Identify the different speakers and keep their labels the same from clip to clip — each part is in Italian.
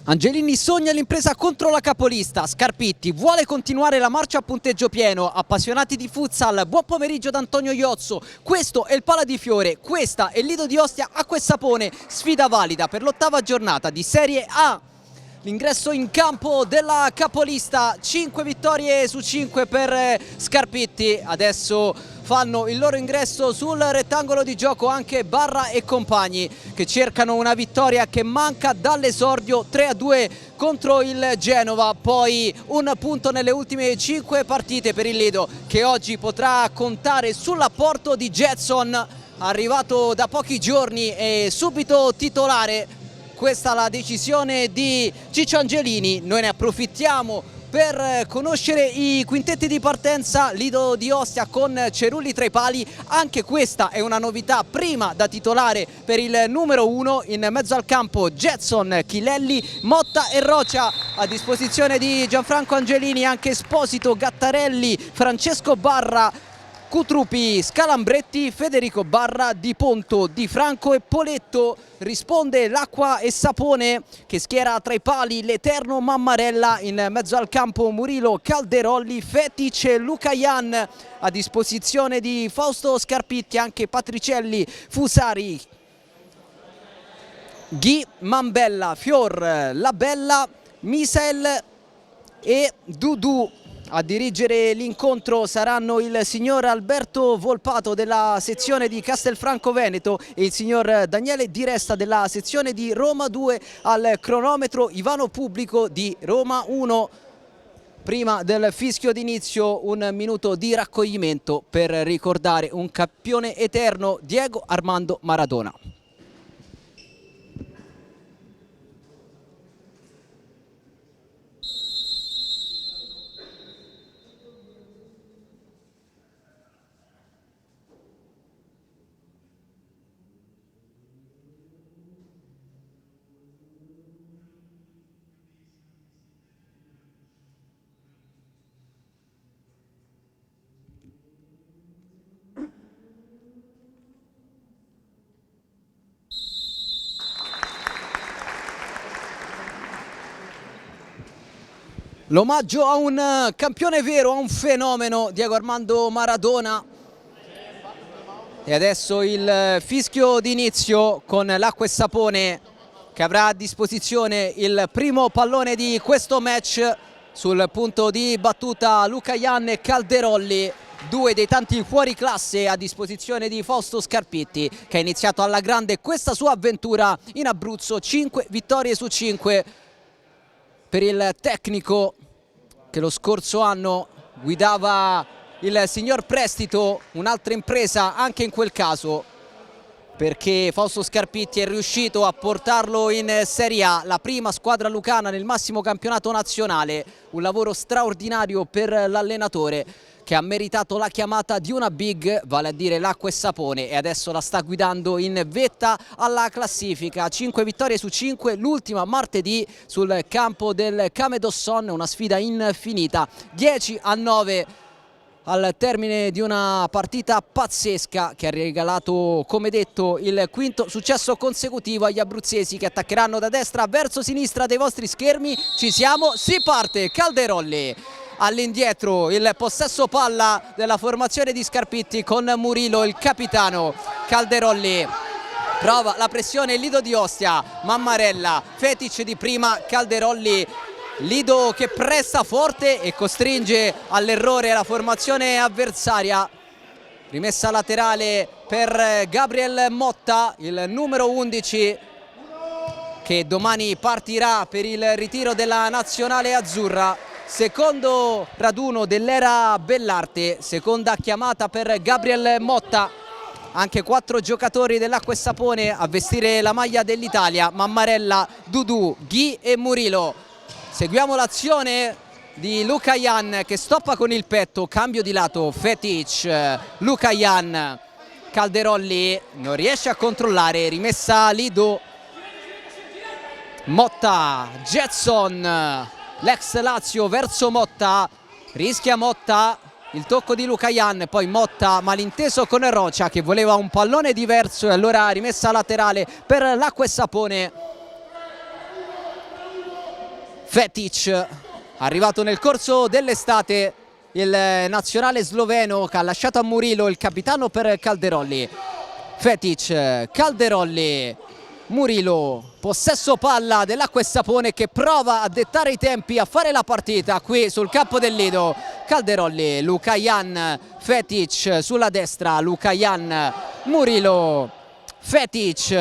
Speaker 1: Angelini sogna l'impresa contro la capolista, Scarpitti vuole continuare la marcia a punteggio pieno, appassionati di futsal, buon pomeriggio da Antonio Iozzo, questo è il Pala di Fiore, questa è il Lido di Ostia Acqua e Sapone, sfida valida per l'8ª giornata di Serie A. L'ingresso in campo della capolista, 5 vittorie su 5 per Scarpitti, adesso fanno il loro ingresso sul rettangolo di gioco anche Barra e compagni che cercano una vittoria che manca dall'esordio, 3-2 contro il Genova, poi un punto nelle ultime 5 partite per il Lido che oggi potrà contare sull'apporto di Jetson, arrivato da pochi giorni e subito titolare. Questa è la decisione di Ciccio Angelini, noi ne approfittiamo per conoscere i quintetti di partenza. Lido di Ostia con Cerulli tra i pali, anche questa è una novità, prima da titolare per il numero 1, in mezzo al campo Jetson, Chilelli, Motta e Rocia, a disposizione di Gianfranco Angelini anche Esposito, Gattarelli, Francesco Barra, Cutrupi, Scalambretti, Federico Barra, Di Ponto, Di Franco e Poletto. Risponde l'Acqua e Sapone che schiera tra i pali l'Eterno Mammarella, in mezzo al campo Murilo, Calderolli, Fetic e Luca Ian, a disposizione di Fausto Scarpitti anche Patricelli, Fusari, Ghi, Mambella, Fior, Labella, Misael e Dudu. A dirigere l'incontro saranno il signor Alberto Volpato della sezione di Castelfranco Veneto e il signor Daniele Di Resta della sezione di Roma 2, al cronometro Ivano Pubblico di Roma 1. Prima del fischio d'inizio un minuto di raccoglimento per ricordare un campione eterno, Diego Armando Maradona. L'omaggio a un campione vero, a un fenomeno, Diego Armando Maradona. E adesso il fischio d'inizio con l'Acqua e Sapone che avrà a disposizione il primo pallone di questo match. Sul punto di battuta Luca Ian e Calderolli, due dei tanti fuori classe a disposizione di Fausto Scarpitti, che ha iniziato alla grande questa sua avventura in Abruzzo, 5 vittorie su 5 per il tecnico che lo scorso anno guidava il signor Prestito, un'altra impresa anche in quel caso, perché Fausto Scarpitti è riuscito a portarlo in Serie A, la prima squadra lucana nel massimo campionato nazionale. Un lavoro straordinario per l'allenatore che ha meritato la chiamata di una big, vale a dire l'Acqua e Sapone, e adesso la sta guidando in vetta alla classifica. 5 vittorie su 5, l'ultima martedì sul campo del Camedosson, una sfida infinita, 10-9 al termine di una partita pazzesca che ha regalato, come detto, il quinto successo consecutivo agli abruzzesi, che attaccheranno da destra verso sinistra dei vostri schermi. Ci siamo, si parte, Calderolli. All'indietro il possesso palla della formazione di Scarpitti con Murilo, il capitano. Calderolli prova la pressione, il Lido di Ostia, Mammarella, Fetic di prima, Calderolli. Lido che pressa forte e costringe all'errore la formazione avversaria. Rimessa laterale per Gabriel Motta, il numero 11, che domani partirà per il ritiro della nazionale azzurra. Secondo raduno dell'era Bellarte, seconda chiamata per Gabriel Motta. Anche 4 giocatori dell'Acqua e Sapone a vestire la maglia dell'Italia: Mammarella, Dudu, Ghi e Murilo. Seguiamo l'azione di Luca Ian che stoppa con il petto, cambio di lato, Fetic, Luca Ian, Calderolli non riesce a controllare, rimessa Lido, Motta, Jetson, l'ex Lazio verso Motta, rischia Motta, il tocco di Luca Ian, poi Motta malinteso con Rocia che voleva un pallone diverso e allora rimessa laterale per l'Acqua e Sapone. Fetic, arrivato nel corso dell'estate, il nazionale sloveno che ha lasciato a Murilo il capitano per Calderolli. Fetic, Calderolli, Murilo, possesso palla dell'Acquesapone che prova a dettare i tempi, a fare la partita qui sul campo del Lido. Calderolli, Lucajan, Fetic sulla destra, Lucajan, Murilo, Fetic,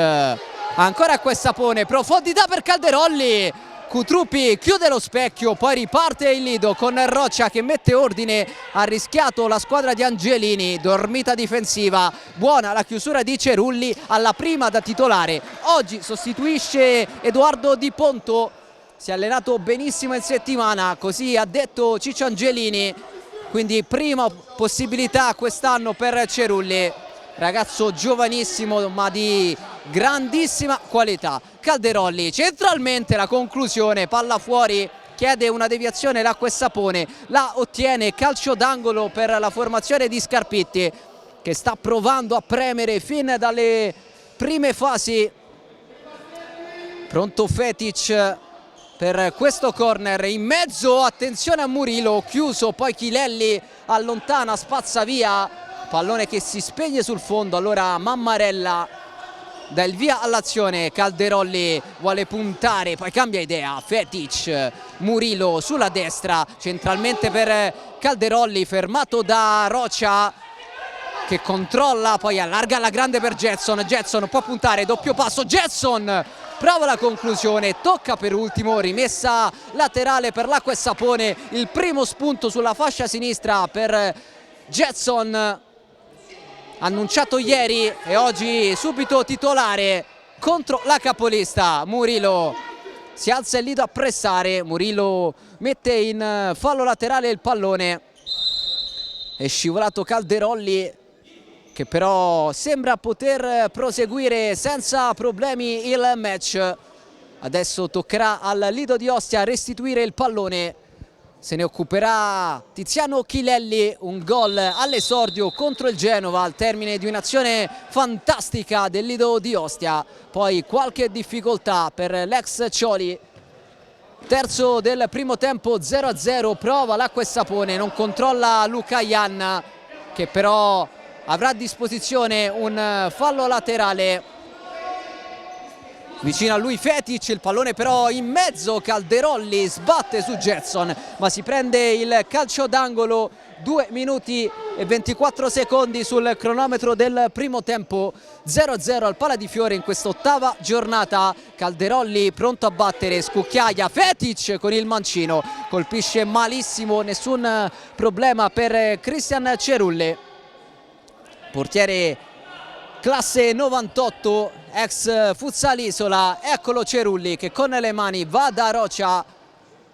Speaker 1: ancora Acquesapone, profondità per Calderolli. Cutruppi chiude lo specchio, poi riparte il Lido con Roccia che mette ordine, ha rischiato la squadra di Angelini, dormita difensiva, buona la chiusura di Cerulli alla prima da titolare. Oggi sostituisce Edoardo Di Ponto, si è allenato benissimo in settimana, così ha detto Ciccio Angelini, quindi prima possibilità quest'anno per Cerulli, ragazzo giovanissimo ma di grandissima qualità. Calderolli centralmente, la conclusione, palla fuori, chiede una deviazione l'Acquesapone, la ottiene, calcio d'angolo per la formazione di Scarpitti che sta provando a premere fin dalle prime fasi. Pronto Fetic per questo corner, in mezzo, attenzione a Murilo, chiuso, poi Chilelli allontana, spazza via, pallone che si spegne sul fondo, allora Mammarella dà il via all'azione. Calderolli vuole puntare, poi cambia idea, Fetic, Murilo sulla destra, centralmente per Calderolli, fermato da Roccia che controlla, poi allarga alla grande per Jetson. Jetson può puntare, doppio passo, Jetson prova la conclusione, tocca per ultimo, rimessa laterale per l'Acquesapone, il primo spunto sulla fascia sinistra per Jetson, annunciato ieri e oggi subito titolare contro la capolista. Murilo, si alza il Lido a pressare, Murilo mette in fallo laterale il pallone, è scivolato Calderolli che però sembra poter proseguire senza problemi il match. Adesso toccherà al Lido di Ostia restituire il pallone, se ne occuperà Tiziano Chilelli, un gol all'esordio contro il Genova al termine di un'azione fantastica del Lido di Ostia, poi qualche difficoltà per l'ex Cioli. Terzo del primo tempo, 0-0, prova l'Acquesapone, non controlla Lucajan che però avrà a disposizione un fallo laterale. Vicino a lui Fetic, il pallone però in mezzo, Calderolli sbatte su Jetson ma si prende il calcio d'angolo. 2 minuti e 24 secondi sul cronometro del primo tempo, 0-0 al Pala di Fiore in quest'ottava giornata. Calderolli pronto a battere, scucchiaia, Fetic con il mancino, colpisce malissimo, nessun problema per Cristian Cerulli, portiere classe 98, ex Futsal Isola. Eccolo Cerulli che con le mani va da Roccia,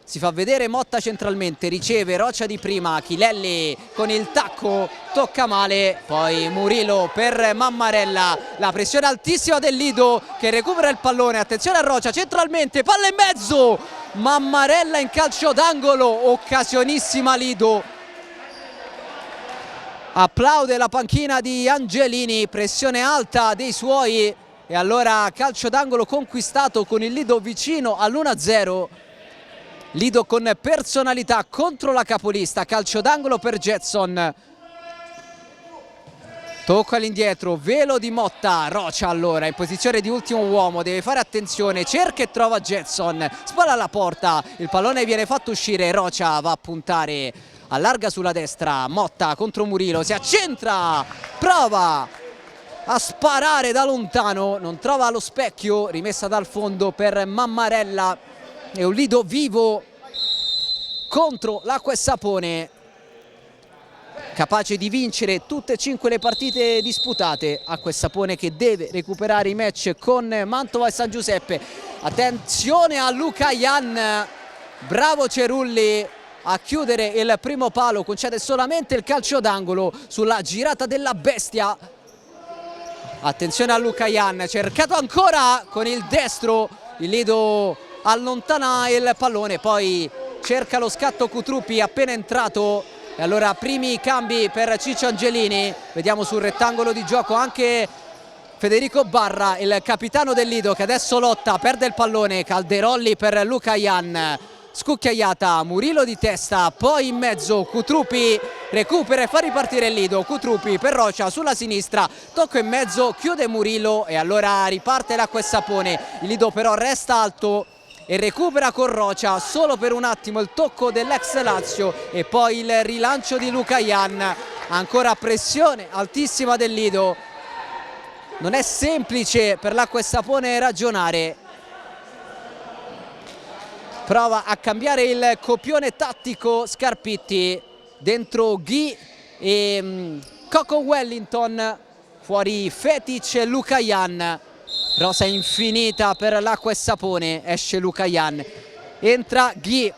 Speaker 1: si fa vedere Motta centralmente, riceve Roccia di prima, Chilelli con il tacco, tocca male, poi Murilo per Mammarella, la pressione altissima del Lido che recupera il pallone, attenzione a Roccia centralmente, palla in mezzo, Mammarella in calcio d'angolo, occasionissima Lido. Applaude la panchina di Angelini, pressione alta dei suoi e allora calcio d'angolo conquistato con il Lido vicino all'1-0. Lido con personalità contro la capolista, calcio d'angolo per Jetson. Tocco all'indietro, velo di Motta, Roccia allora in posizione di ultimo uomo, deve fare attenzione, cerca e trova Jetson, spalla alla porta, il pallone viene fatto uscire, Roccia va a puntare, allarga sulla destra, Motta contro Murilo, si accentra, prova a sparare da lontano, non trova lo specchio, rimessa dal fondo per Mammarella. È un Lido vivo contro l'Acquesapone, capace di vincere tutte e 5 le partite disputate. Acquesapone che deve recuperare i match con Mantova e San Giuseppe. Attenzione a Lucajan, bravo Cerulli a chiudere il primo palo, concede solamente il calcio d'angolo sulla girata della bestia. Attenzione a Lucajan, cercato ancora con il destro, il Lido allontana il pallone, poi cerca lo scatto Cutruppi appena entrato e allora primi cambi per Ciccio Angelini. Vediamo sul rettangolo di gioco anche Federico Barra, il capitano del Lido che adesso lotta, perde il pallone, Calderolli per Lucajan, scucchiaiata, Murillo di testa, poi in mezzo Cutrupi recupera e fa ripartire il Lido. Cutrupi per Rocha sulla sinistra, tocco in mezzo, chiude Murillo e allora riparte l'acqua e sapone. Il Lido però resta alto e recupera con Rocha, solo per un attimo il tocco dell'ex Lazio e poi il rilancio di Lucayan. Ancora pressione altissima del Lido, non è semplice per l'acqua e sapone ragionare. Prova a cambiare il copione tattico Scarpitti, dentro Ghi e Coco Wellington, fuori Fetic e Lucayan. Rosa infinita per l'acqua e sapone, esce Lucayan, entra Ghi,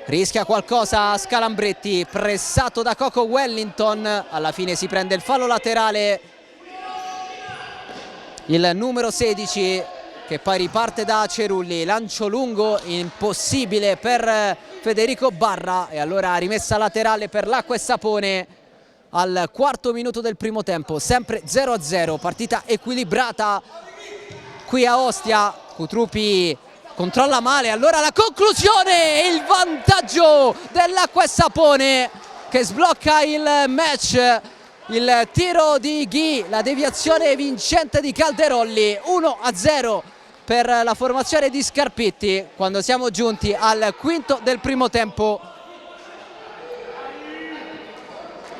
Speaker 1: rischia qualcosa Scalambretti, pressato da Coco Wellington, alla fine si prende il fallo laterale il numero 16 che poi riparte da Cerulli, lancio lungo impossibile per Federico Barra e allora rimessa laterale per l'acqua e sapone al quarto minuto del primo tempo, sempre 0-0, partita equilibrata qui a Ostia. Cutrupi controlla male, allora la conclusione e il vantaggio dell'acqua e sapone che sblocca il match. Il tiro di Ghi, la deviazione vincente di Calderolli, 1-0 per la formazione di Scarpitti quando siamo giunti al quinto del primo tempo.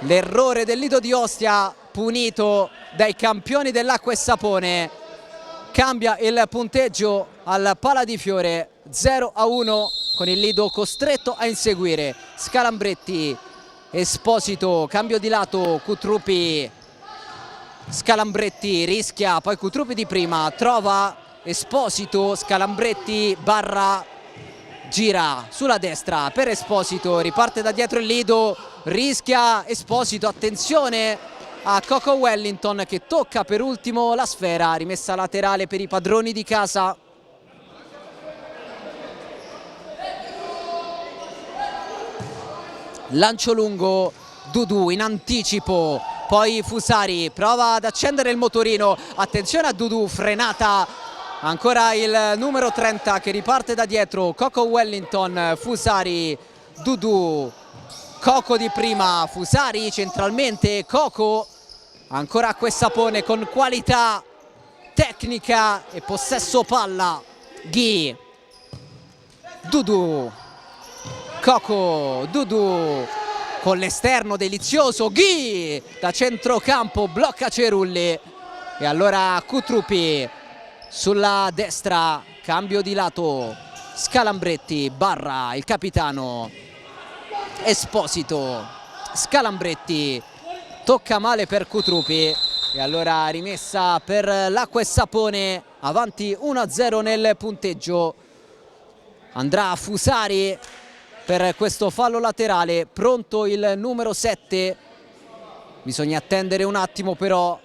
Speaker 1: L'errore del Lido di Ostia punito dai campioni dell'acqua e sapone cambia il punteggio al Pala di Fiore, 0-1 con il Lido costretto a inseguire. Scalambretti, Esposito, cambio di lato, Cutrupi, Scalambretti rischia, poi Cutrupi di prima, trova Esposito, Scalambretti, Barra, gira sulla destra per Esposito, riparte da dietro il Lido, rischia Esposito, attenzione a Coco Wellington che tocca per ultimo la sfera, rimessa laterale per i padroni di casa. Lancio lungo, Dudu in anticipo, poi Fusari prova ad accendere il motorino, attenzione a Dudu, frenata, ancora il numero 30 che riparte da dietro, Coco Wellington, Fusari, Dudu, Coco di prima, Fusari centralmente, Coco, ancora acqua e sapone con qualità tecnica e possesso palla, Ghi, Dudu, Coco, Dudu con l'esterno delizioso, Ghi da centrocampo blocca Cerulli e allora Cutrupi sulla destra, cambio di lato, Scalambretti, Barra, il capitano, Esposito, Scalambretti, tocca male per Cutrupi e allora rimessa per l'acqua e sapone, avanti 1-0 nel punteggio. Andrà Fusari per questo fallo laterale, pronto il numero 7, bisogna attendere un attimo però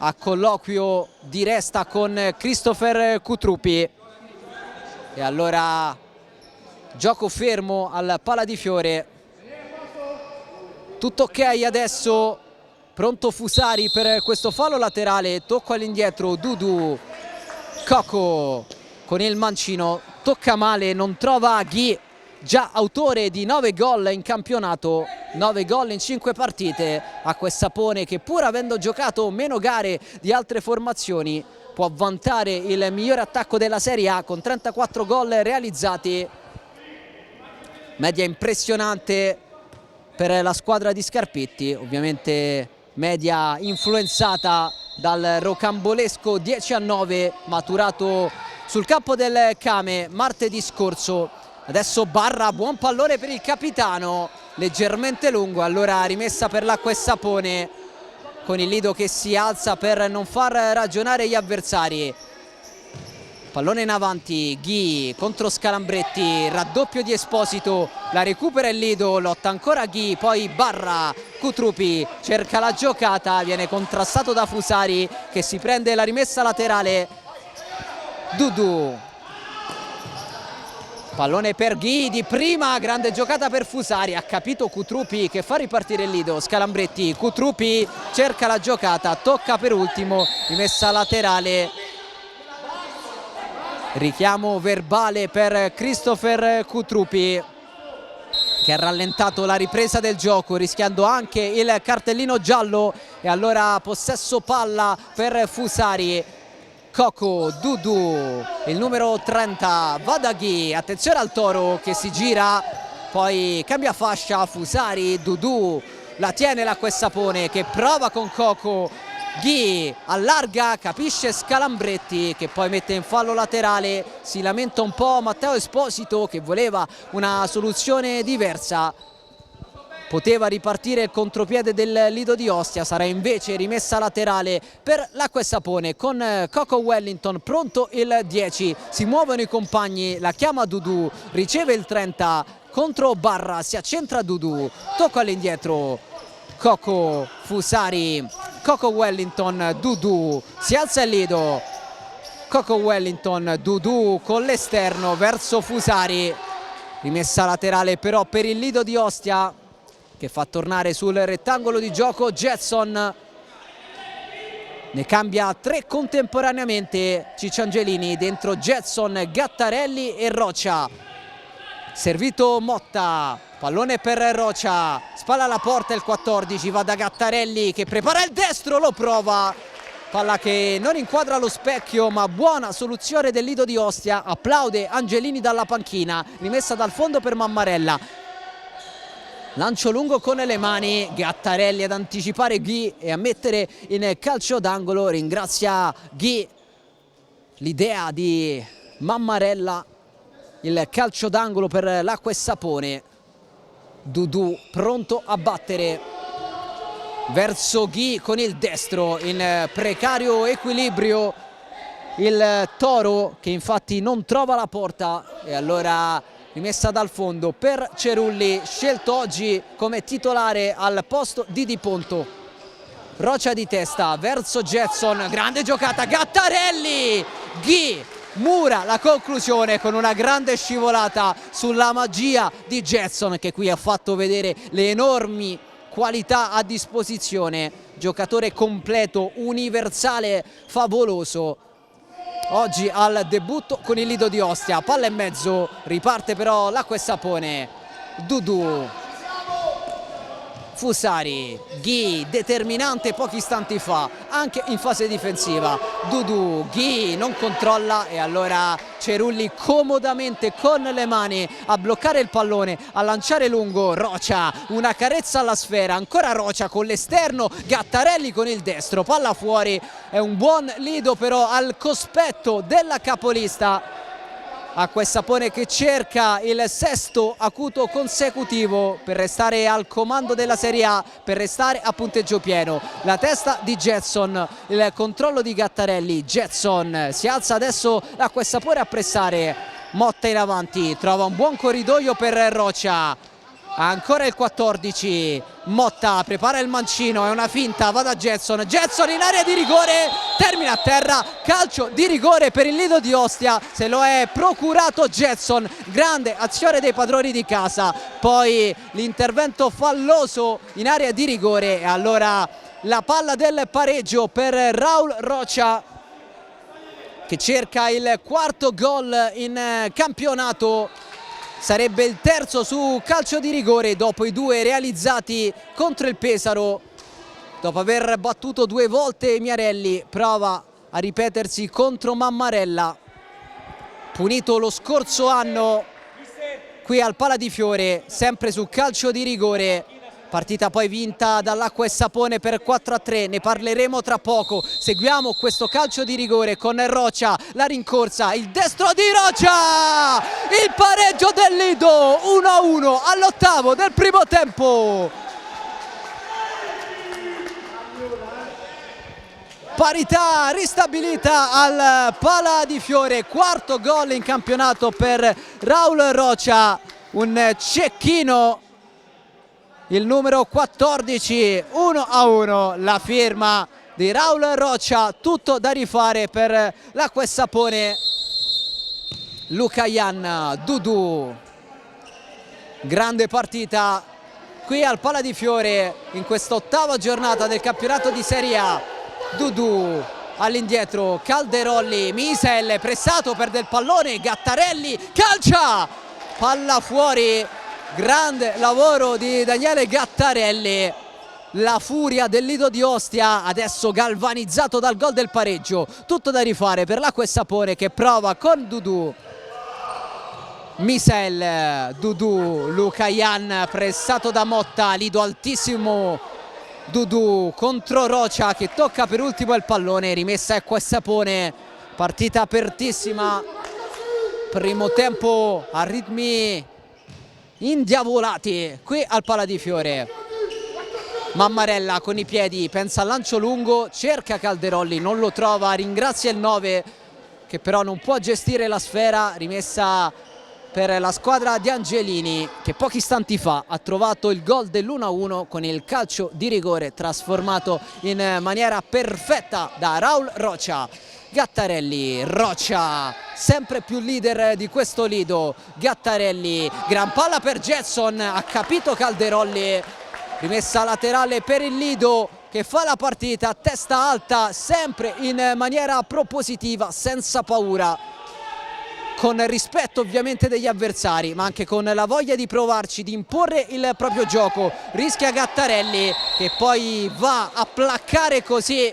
Speaker 1: a colloquio di resta con Christopher Cutrupi e allora gioco fermo al Pala di Fiore, tutto ok adesso, pronto Fusari per questo fallo laterale, tocco all'indietro Dudu, Coco con il mancino, tocca male, non trova Ghi, già autore di 9 gol in campionato, 9 gol in 5 partite, acqua e sapone che pur avendo giocato meno gare di altre formazioni può vantare il migliore attacco della Serie A con 34 gol realizzati, media impressionante per la squadra di Scarpitti, ovviamente media influenzata dal rocambolesco 10-9 maturato sul campo del Came martedì scorso. Adesso Barra, buon pallone per il capitano, leggermente lungo, allora rimessa per l'acqua e sapone con il Lido che si alza per non far ragionare gli avversari. Pallone in avanti, Ghi contro Scalambretti, raddoppio di Esposito, la recupera il Lido, lotta ancora Ghi, poi Barra, Cutrupi cerca la giocata, viene contrastato da Fusari che si prende la rimessa laterale, Dudu. Pallone per Ghi di prima, grande giocata per Fusari, ha capito Cutrupi che fa ripartire il Lido, Scalambretti, Cutrupi cerca la giocata, tocca per ultimo, rimessa laterale Richiamo verbale per Christopher Cutrupi, che ha rallentato la ripresa del gioco rischiando anche il cartellino giallo. E allora possesso palla per Fusari. Coco, Dudu, il numero 30, Vadaghi, attenzione al Toro che si gira, poi cambia fascia, Fusari, Dudu, la tiene l'Acquesapone che prova con Coco, Ghi allarga, capisce Scalambretti che poi mette in fallo laterale, si lamenta un po' Matteo Esposito che voleva una soluzione diversa. Poteva ripartire il contropiede del Lido di Ostia, sarà invece rimessa laterale per l'Acquesapone con Coco Wellington, pronto il 10, si muovono i compagni, la chiama Dudu, riceve il 30 contro Barra, si accentra Dudu, tocco all'indietro, Coco, Fusari, Coco Wellington, Dudu, si alza il Lido, Coco Wellington, Dudu con l'esterno verso Fusari, rimessa laterale però per il Lido di Ostia, che fa tornare sul rettangolo di gioco Jetson. Ne cambia 3 contemporaneamente Cicciangelini, dentro Jetson, Gattarelli e Rocia. Servito Motta, pallone per Rocia, spalla alla porta il 14, va da Gattarelli che prepara il destro, lo prova. Palla che non inquadra lo specchio, ma buona soluzione del Lido di Ostia. Applaude Angelini dalla panchina, rimessa dal fondo per Mammarella. Lancio lungo con le mani, Gattarelli ad anticipare Ghi e a mettere in calcio d'angolo. Ringrazia Ghi, l'idea di Mammarella, il calcio d'angolo per l'Acquesapone. Dudu pronto a battere verso Ghi con il destro, in precario equilibrio il Toro che infatti non trova la porta e allora rimessa dal fondo per Cerulli, scelto oggi come titolare al posto di Di Ponto. Rocia di testa verso Jetson, grande giocata, Gattarelli, Ghi mura la conclusione con una grande scivolata sulla magia di Jetson che qui ha fatto vedere le enormi qualità a disposizione, giocatore completo, universale, favoloso. Oggi al debutto con il Lido di Ostia, palla in mezzo, riparte però l'Acquesapone, Dudu, Fusari, Ghi, determinante pochi istanti fa, anche in fase difensiva, Dudu, Ghi non controlla e allora Cerulli comodamente con le mani a bloccare il pallone, a lanciare lungo, Rocia, una carezza alla sfera, ancora Rocia con l'esterno, Gattarelli con il destro, palla fuori, è un buon Lido però al cospetto della capolista. Acquesapone che cerca il 6° acuto consecutivo per restare al comando della Serie A, per restare a punteggio pieno. La testa di Jetson, il controllo di Gattarelli, Jetson si alza adesso l'Acquesapone a pressare, Motta in avanti, trova un buon corridoio per Rocia, ancora il 14, Motta prepara il mancino, è una finta, va da Jetson, Jetson in area di rigore, termina a terra, calcio di rigore per il Lido di Ostia, se lo è procurato Jetson, grande azione dei padroni di casa, poi l'intervento falloso in area di rigore e allora la palla del pareggio per Raul Rocia che cerca il 4° gol in campionato. Sarebbe il 3° su calcio di rigore dopo i 2 realizzati contro il Pesaro. Dopo aver battuto 2 volte Miarelli, prova a ripetersi contro Mammarella, punito lo scorso anno qui al Pala di Fiore, sempre su calcio di rigore. Partita poi vinta dall'Acquesapone per 4-3, ne parleremo tra poco. Seguiamo questo calcio di rigore con Rocia, la rincorsa, il destro di Rocia! Il pareggio del Lido, 1-1 all'8° del primo tempo. Parità ristabilita al Pala di Fiore, 4° gol in campionato per Raul Rocia, un cecchino. Il numero 14, 1-1, la firma di Raul Rocia, tutto da rifare per l'Acquesapone. Luca Ian, Dudu, grande partita qui al Pala di Fiore in questa 8ª giornata del campionato di Serie A. Dudu, all'indietro Calderolli, Misel pressato, perde il pallone, Gattarelli calcia, palla fuori, grande lavoro di Daniele Gattarelli. La furia del Lido di Ostia adesso galvanizzato dal gol del pareggio, tutto da rifare per l'Acqua e Sapone che prova con Dudu. Misel, Dudu, Lucayan pressato da Motta, Lido altissimo, Dudu contro Rocia che tocca per ultimo il pallone, rimessa Acqua e Sapone, partita apertissima, primo tempo a ritmi indiavolati qui al Pala di Fiore. Mammarella con i piedi, pensa al lancio lungo, cerca Calderolli, non lo trova, ringrazia il 9 che però non può gestire la sfera, rimessa per la squadra di Angelini che pochi istanti fa ha trovato il gol dell'1-1 con il calcio di rigore trasformato in maniera perfetta da Raul Rocia. Gattarelli, Rocia sempre più leader di questo Lido, Gattarelli, gran palla per Jetson, ha capito Calderolli, rimessa laterale per il Lido che fa la partita a testa alta, sempre in maniera propositiva, senza paura, con rispetto ovviamente degli avversari, ma anche con la voglia di provarci, di imporre il proprio gioco. Rischia Gattarelli che poi va a placcare così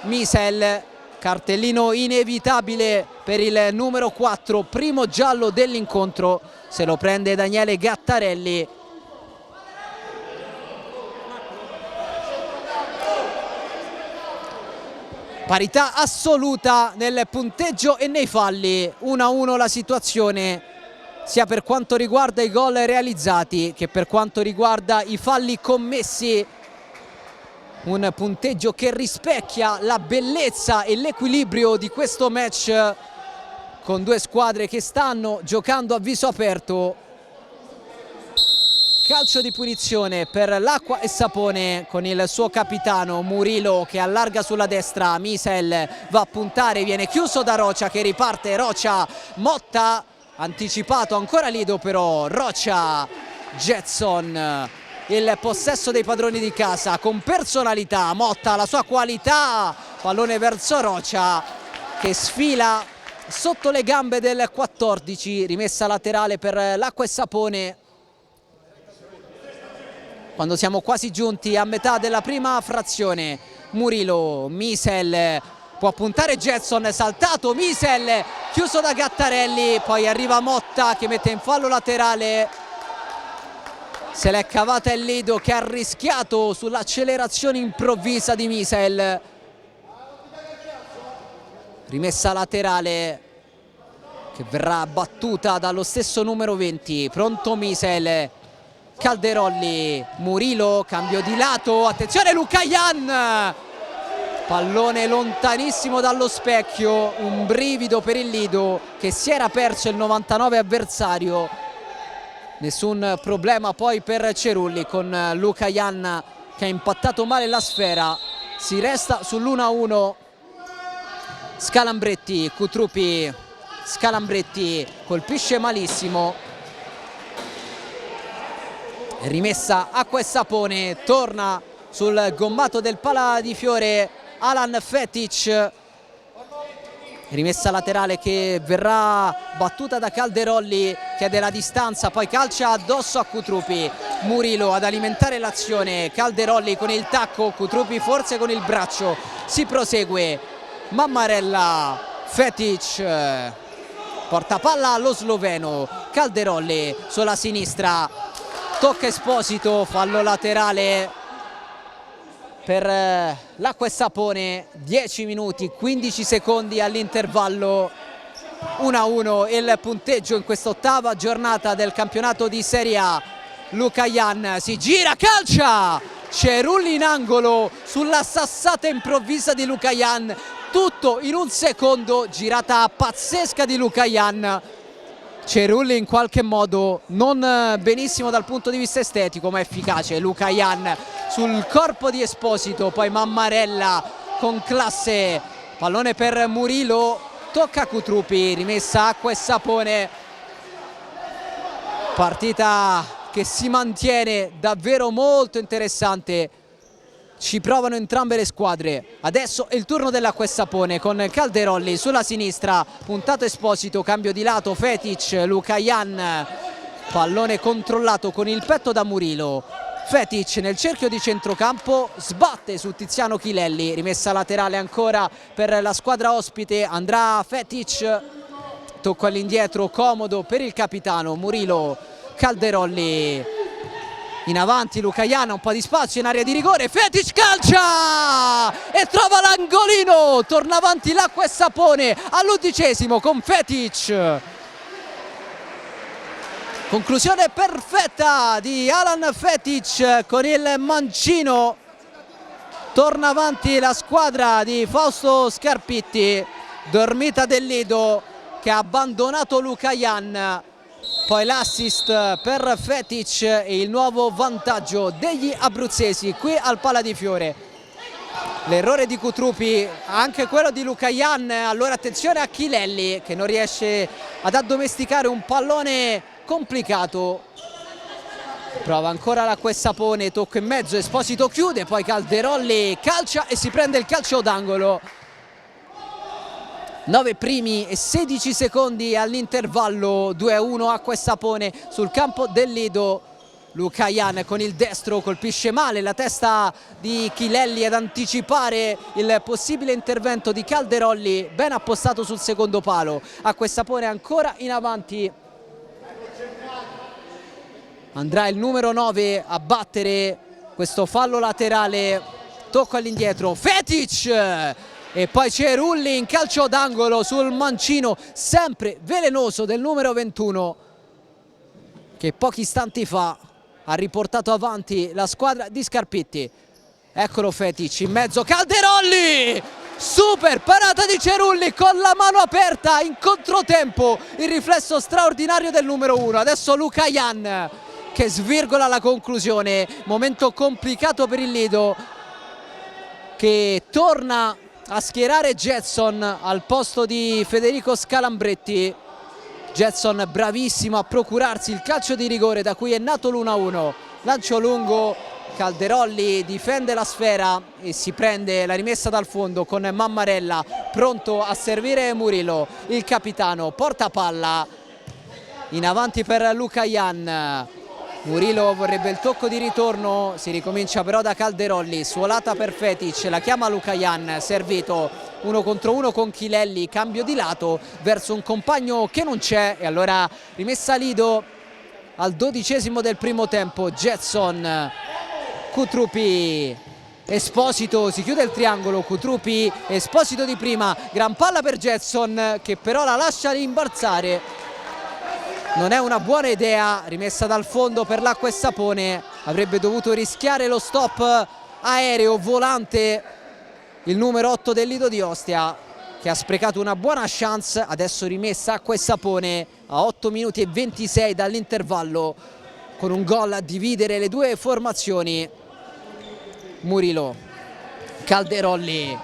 Speaker 1: Misel, cartellino inevitabile per il numero 4, primo giallo dell'incontro, se lo prende Daniele Gattarelli. Parità assoluta nel punteggio e nei falli, 1-1 la situazione sia per quanto riguarda i gol realizzati che per quanto riguarda i falli commessi. Un punteggio che rispecchia la bellezza e l'equilibrio di questo match con due squadre che stanno giocando a viso aperto. Calcio di punizione per l'Acqua e Sapone con il suo capitano Murilo che allarga sulla destra, Misel va a puntare, viene chiuso da Rocia che riparte, Rocia, Motta, anticipato ancora Lido però, Rocia, Jetson, il possesso dei padroni di casa con personalità, Motta la sua qualità, pallone verso Rocia che sfila sotto le gambe del 14, rimessa laterale per l'Acqua e Sapone. Quando siamo quasi giunti a metà della prima frazione, Murilo, Misel, può puntare Jetson, saltato Misel, chiuso da Gattarelli, poi arriva Motta che mette in fallo laterale, se l'è cavata il Lido che ha rischiato sull'accelerazione improvvisa di Misel. Rimessa laterale che verrà battuta dallo stesso numero 20, pronto Misel, Calderolli, Murilo, cambio di lato, attenzione Lucayan, pallone lontanissimo dallo specchio, un brivido per il Lido che si era perso il 99 avversario, nessun problema poi per Cerulli con Lucayan che ha impattato male la sfera, si resta sull'1-1, Scalambretti, Cutrupi, Scalambretti colpisce malissimo, rimessa Acqua e Sapone, torna sul gommato del Pala di Fiore Alan Fetic, rimessa laterale che verrà battuta da Calderolli, chiede la distanza, poi calcia addosso a Cutrupi, Murilo ad alimentare l'azione, Calderolli con il tacco, Cutrupi forse con il braccio, si prosegue, Mammarella, Fetic, porta palla allo sloveno, Calderolli sulla sinistra, tocca Esposito, fallo laterale per l'Acqua e Sapone, 10 minuti 15 secondi all'intervallo, 1-1 il punteggio in quest'ottava giornata del campionato di Serie A. Lucayan si gira, calcia, Cerulli in angolo sulla sassata improvvisa di Lucayan, tutto in un secondo, girata pazzesca di Lucayan. Cerulli in qualche modo non benissimo dal punto di vista estetico ma efficace, Lucayan sul corpo di Esposito, poi Mammarella con classe, pallone per Murilo, tocca Cutrupi, rimessa Acqua e Sapone, partita che si mantiene davvero molto interessante, Ci provano entrambe le squadre. Adesso è il turno dell'Acquesapone con Calderolli sulla sinistra, puntato Esposito, cambio di lato, Fetic, Lucajan, pallone controllato con il petto da Murilo. Fetic nel cerchio di centrocampo, sbatte su Tiziano Chilelli, rimessa laterale ancora per la squadra ospite, andrà Fetic, tocco all'indietro comodo per il capitano Murilo. Calderolli in avanti, Lucajan, un po' di spazio in area di rigore, Fetic calcia e trova l'angolino, torna avanti l'Acquesapone all'11° con Fetic. Conclusione perfetta di Alan Fetic con il mancino. Torna avanti la squadra di Fausto Scarpitti, dormita del Lido che ha abbandonato Lucajan. Poi l'assist per Fetic e il nuovo vantaggio degli abruzzesi qui al Pala di Fiore. L'errore di Cutrupi, anche quello di Lucajan, allora attenzione a Chilelli che non riesce ad addomesticare un pallone complicato. Prova ancora l'Acquesapone, tocco in mezzo, Esposito chiude, poi Calderolli calcia e si prende il calcio d'angolo. 9 primi e 16 secondi all'intervallo, 2-1 Acquesapone sul campo del Lido. Lucajan con il destro colpisce male la testa di Chilelli ad anticipare il possibile intervento di Calderolli, ben appostato sul secondo palo. Acquesapone ancora in avanti. Andrà il numero 9 a battere questo fallo laterale, tocco all'indietro, Fetic! E poi Cerulli in calcio d'angolo sul mancino sempre velenoso del numero 21 che pochi istanti fa ha riportato avanti la squadra di Scarpitti. Eccolo Fetic in mezzo, Calderolli! Super parata di Cerulli con la mano aperta in controtempo, il riflesso straordinario del numero 1. Adesso Lucajan che svirgola la conclusione, momento complicato per il Lido che torna a schierare Jetson al posto di Federico Scalambretti. Jetson bravissimo a procurarsi il calcio di rigore da cui è nato l'1-1. Lancio lungo, Calderolli difende la sfera e si prende la rimessa dal fondo con Mammarella pronto a servire Murilo. Il capitano porta palla in avanti per Lucajan. Murilo vorrebbe il tocco di ritorno, si ricomincia però da Calderolli, suolata per Fetic, la chiama Lucajan, servito 1 contro 1 con Chilelli, cambio di lato verso un compagno che non c'è e allora rimessa Lido al 12° del primo tempo. Jetson, Cutrupi, Esposito, si chiude il triangolo, Cutrupi, Esposito di prima, gran palla per Jetson che però la lascia rimbalzare. Non è una buona idea, rimessa dal fondo per l'Acquesapone, avrebbe dovuto rischiare lo stop aereo volante il numero 8 del Lido di Ostia che ha sprecato una buona chance. Adesso rimessa Acquesapone a 8 minuti e 26 dall'intervallo con un gol a dividere le due formazioni. Murilo, Calderolli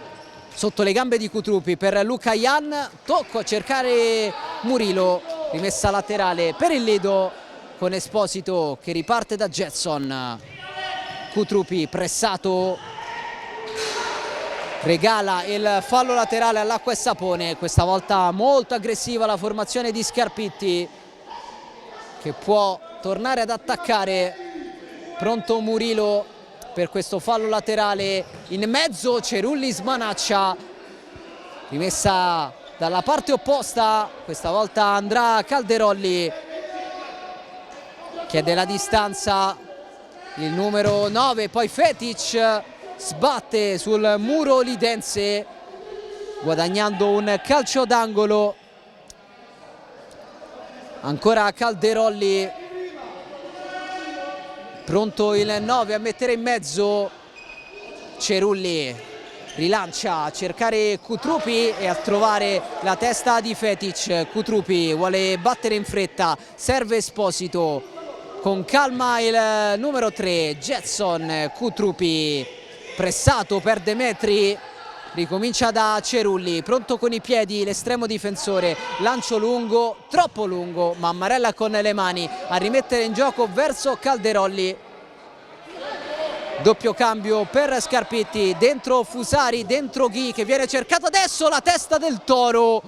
Speaker 1: sotto le gambe di Cutrupi per Lucajan, tocco a cercare Murilo, rimessa laterale per il Lido con Esposito che riparte da Jetson. Cutrupi pressato, regala il fallo laterale all'Acquesapone, questa volta molto aggressiva la formazione di Scarpitti che può tornare ad attaccare. Pronto Murilo per questo fallo laterale in mezzo, Cerulli smanaccia, rimessa dalla parte opposta, questa volta andrà Calderolli, chiede la distanza il numero 9, poi Fetic sbatte sul muro lidense guadagnando un calcio d'angolo. Ancora Calderolli, pronto il 9 a mettere in mezzo, Cerulli rilancia a cercare Cutrupi e a trovare la testa di Fetic. Cutrupi vuole battere in fretta, serve Esposito, con calma il numero 3 Jetson. Cutrupi pressato, perde metri, ricomincia da Cerulli, pronto con i piedi l'estremo difensore, lancio lungo, troppo lungo, Mammarella con le mani a rimettere in gioco verso Calderolli. Doppio cambio per Scarpetti, dentro Fusari, dentro Ghi che viene cercato adesso, la testa del Toro,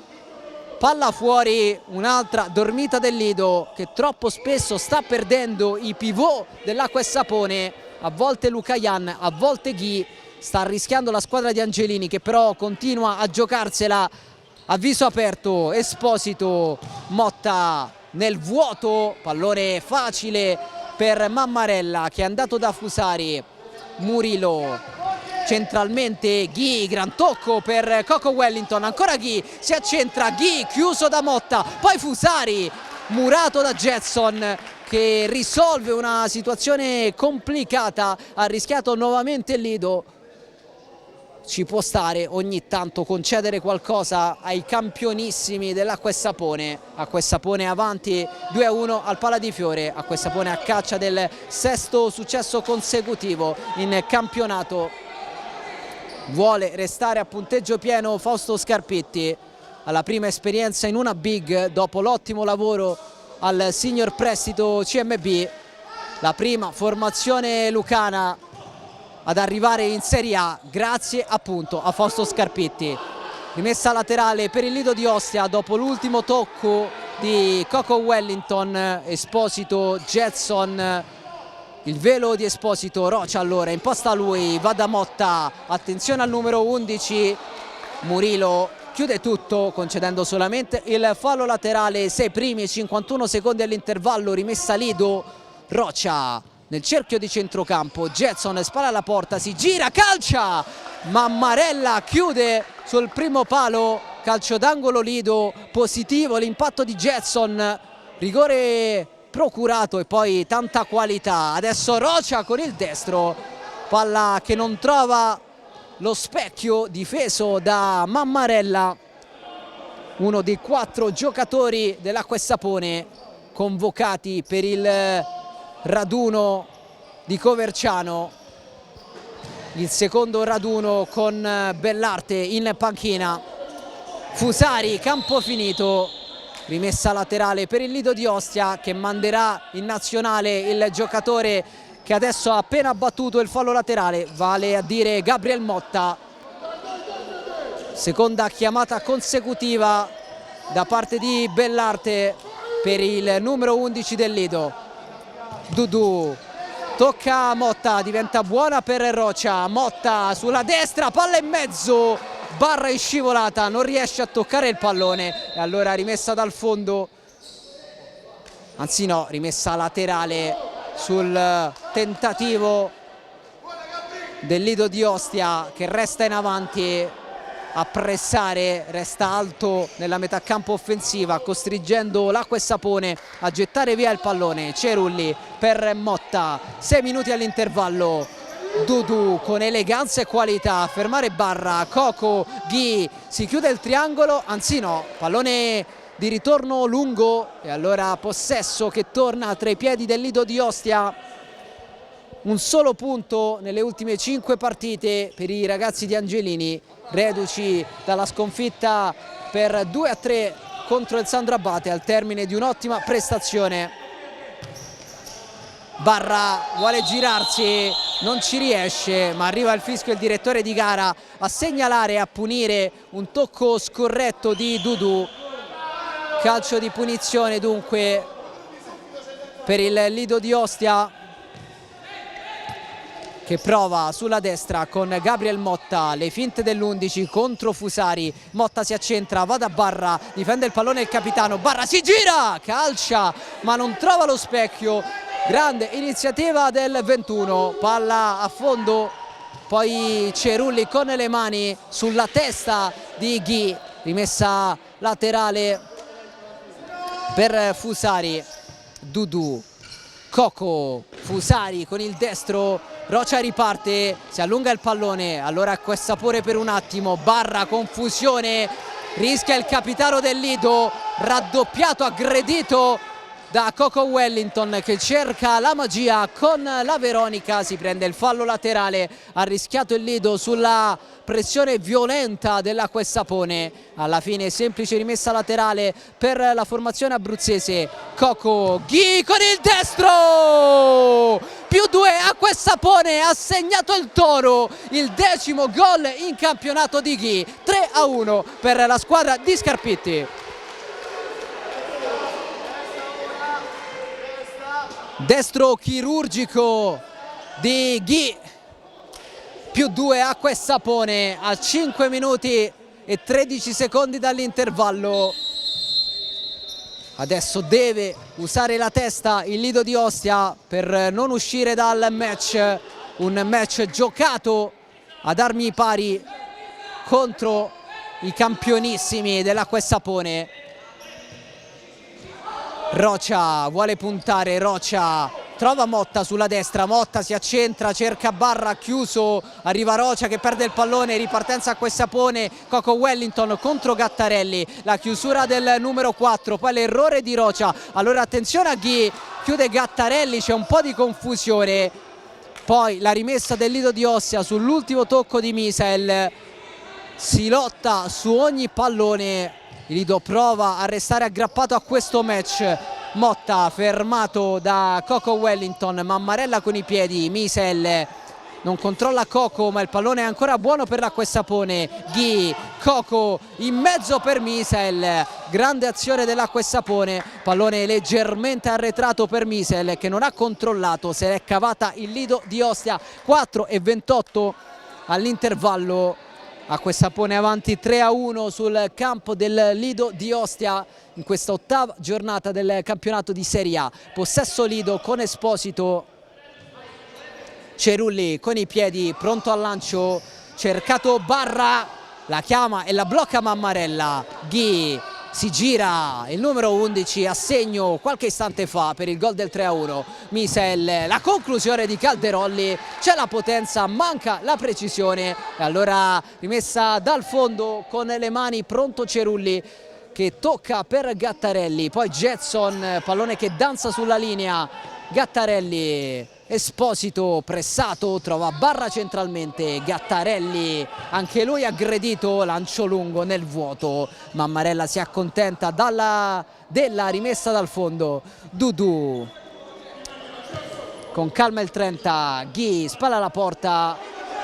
Speaker 1: palla fuori, un'altra dormita del Lido che troppo spesso sta perdendo i pivot dell'Acqua e Sapone, a volte Lucayan, a volte Ghi, sta rischiando la squadra di Angelini che però continua a giocarsela a viso aperto. Esposito, Motta nel vuoto, pallone facile per Mammarella che è andato da Fusari. Murilo centralmente, Ghi, gran tocco per Coco Wellington, ancora Ghi, si accentra, Ghi chiuso da Motta, poi Fusari, murato da Jetson che risolve una situazione complicata, ha rischiato nuovamente il Lido. Ci può stare ogni tanto concedere qualcosa ai campionissimi dell'Acqua e Sapone. Acqua e Sapone avanti 2-1 al Pala di Fiore. Acqua e Sapone a caccia del sesto successo consecutivo in campionato. Vuole restare a punteggio pieno Fausto Scarpetti, alla prima esperienza in una big dopo l'ottimo lavoro al senior prestito CMB. La prima formazione lucana ad arrivare in Serie A grazie appunto a Fausto Scarpetti. Rimessa laterale per il Lido di Ostia dopo l'ultimo tocco di Coco Wellington. Esposito, Jetson, il velo di Esposito, Rocia allora imposta lui, va da Motta, attenzione al numero 11, Murilo chiude tutto concedendo solamente il fallo laterale. 6 primi e 51 secondi all'intervallo. Rimessa Lido, Rocia nel cerchio di centrocampo, Jetson spara alla porta, si gira, calcia, Mammarella chiude sul primo palo, calcio d'angolo Lido, positivo l'impatto di Jetson, rigore procurato e poi tanta qualità. Adesso Rocia con il destro, palla che non trova lo specchio, difeso da Mammarella, uno dei 4 giocatori dell'Acqua e Sapone convocati per il raduno di Coverciano, il secondo raduno con Bellarte in panchina. Fusari, campo finito, rimessa laterale per il Lido di Ostia che manderà in nazionale il giocatore che adesso ha appena battuto il fallo laterale, vale a dire Gabriel Motta. Seconda chiamata consecutiva da parte di Bellarte per il numero 11 del Lido. Dudu tocca Motta, diventa buona per Rocia, Motta sulla destra, palla in mezzo, barra in scivolata, non riesce a toccare il pallone e allora rimessa dal fondo, anzi no, rimessa laterale sul tentativo del Lido di Ostia che resta in avanti a pressare, resta alto nella metà campo offensiva, costringendo l'Acqua e Sapone a gettare via il pallone. Cerulli per Motta, 6 minuti all'intervallo, Dudu con eleganza e qualità a fermare barra, Coco, Ghi, si chiude il triangolo, anzi no, pallone di ritorno lungo e allora possesso che torna tra i piedi del Lido di Ostia. Un solo punto nelle ultime 5 partite per i ragazzi di Angelini, reduci dalla sconfitta per 2-3 contro il Sandro Abate al termine di un'ottima prestazione. Barra vuole girarsi, non ci riesce, ma arriva il fischio, il direttore di gara a segnalare e a punire un tocco scorretto di Dudu. Calcio di punizione dunque per il Lido di Ostia, che prova sulla destra con Gabriel Motta, le finte dell'11 contro Fusari. Motta si accentra, va da Barra, difende il pallone il capitano, Barra si gira, calcia ma non trova lo specchio. Grande iniziativa del 21, palla a fondo, poi Cerulli con le mani sulla testa di Ghi, rimessa laterale per Fusari. Dudu, Coco, Fusari con il destro, Rocia riparte, si allunga il pallone, allora Acqua e Sapone per un attimo, Barra, confusione, rischia il capitano del Lido, raddoppiato, aggredito da Coco Wellington che cerca la magia con la Veronica, si prende il fallo laterale, ha rischiato il Lido sulla pressione violenta dell'Acqua e Sapone. Alla fine semplice rimessa laterale per la formazione abruzzese. Coco, Ghi con il destro, +2 Acquessapone, ha segnato il Toro, il 10° gol in campionato di Ghi, 3-1 per la squadra di Scarpitti. Destro chirurgico di Ghi, +2 Acquessapone a 5 minuti e 13 secondi dall'intervallo. Adesso deve usare la testa il Lido di Ostia per non uscire dal match, un match giocato ad armi pari contro i campionissimi dell'Acquessapone. Rocia vuole puntare, Rocia trova Motta sulla destra, Motta si accentra, cerca Barra, chiuso, arriva Rocia che perde il pallone, ripartenza Acquessapone, Coco Wellington contro Gattarelli, la chiusura del numero 4, poi l'errore di Rocia, allora attenzione a Ghi, chiude Gattarelli, c'è un po' di confusione, poi la rimessa del Lido di Ostia sull'ultimo tocco di Misael, si lotta su ogni pallone, il Lido prova a restare aggrappato a questo match. Motta fermato da Coco Wellington, Mammarella con i piedi, Misael non controlla Coco ma il pallone è ancora buono per l'Acquessapone. Ghi, Coco in mezzo per Misael, grande azione dell'Acquessapone, pallone leggermente arretrato per Misael che non ha controllato, se l'è cavata il Lido di Ostia. 4:28 all'intervallo, Acquessapone avanti 3-1 sul campo del Lido di Ostia in questa 8ª giornata del campionato di Serie A. Possesso Lido con Esposito, Cerulli con i piedi pronto al lancio, cercato Barra, la chiama e la blocca Mammarella. Ghi si gira, il numero 11 a segno qualche istante fa per il gol del 3-1. Misael, la conclusione di Calderolli, c'è la potenza, manca la precisione e allora rimessa dal fondo con le mani, pronto Cerulli che tocca per Gattarelli, poi Jetson, pallone che danza sulla linea, Gattarelli, Esposito pressato, trova Barra centralmente, Gattarelli anche lui aggredito, lancio lungo nel vuoto, Mammarella si accontenta della rimessa dal fondo. Dudu con calma il 30, Ghi spalla alla porta,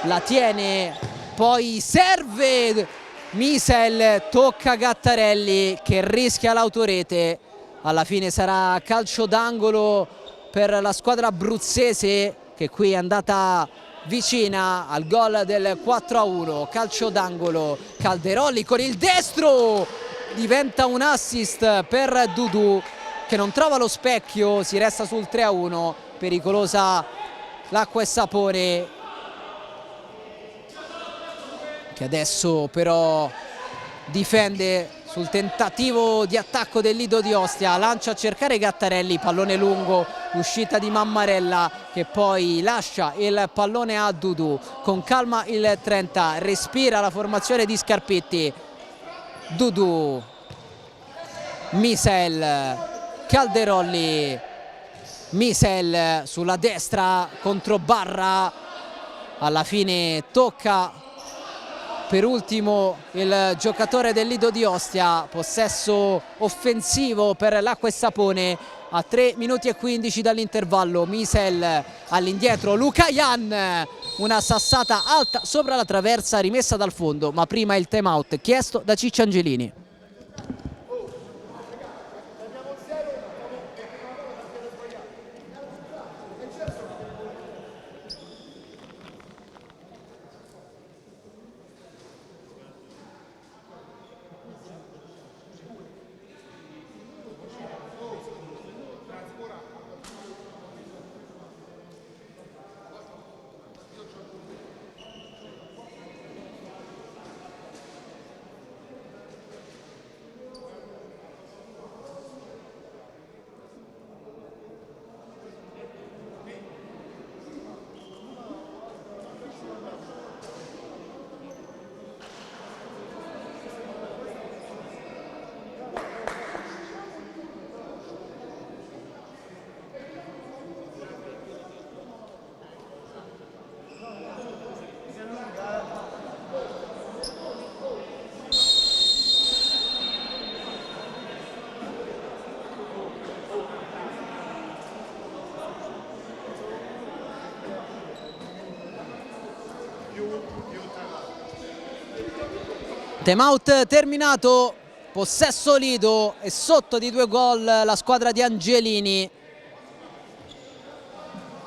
Speaker 1: la tiene, poi serve Misael, tocca Gattarelli che rischia l'autorete, alla fine sarà calcio d'angolo per la squadra abruzzese che qui è andata vicina al gol del 4-1, calcio d'angolo, Calderolli con il destro, diventa un assist per Dudu che non trova lo specchio, si resta sul 3-1, pericolosa l'Acquessapone che adesso però difende sul tentativo di attacco del Lido di Ostia, lancia a cercare Gattarelli, pallone lungo, uscita di Mammarella che poi lascia il pallone a Dudu, con calma il 30, respira la formazione di Scarpitti. Dudu, Misael, Calderolli, Misael sulla destra contro Barra, alla fine tocca per ultimo il giocatore del Lido di Ostia, possesso offensivo per l'Acquessapone a 3 minuti e 15 dall'intervallo. Misael all'indietro, Lucayan, una sassata alta sopra la traversa rimessa dal fondo, ma prima il time out chiesto da Ciccio Angelini. Time out terminato, possesso Lido e sotto di 2 gol la squadra di Angelini.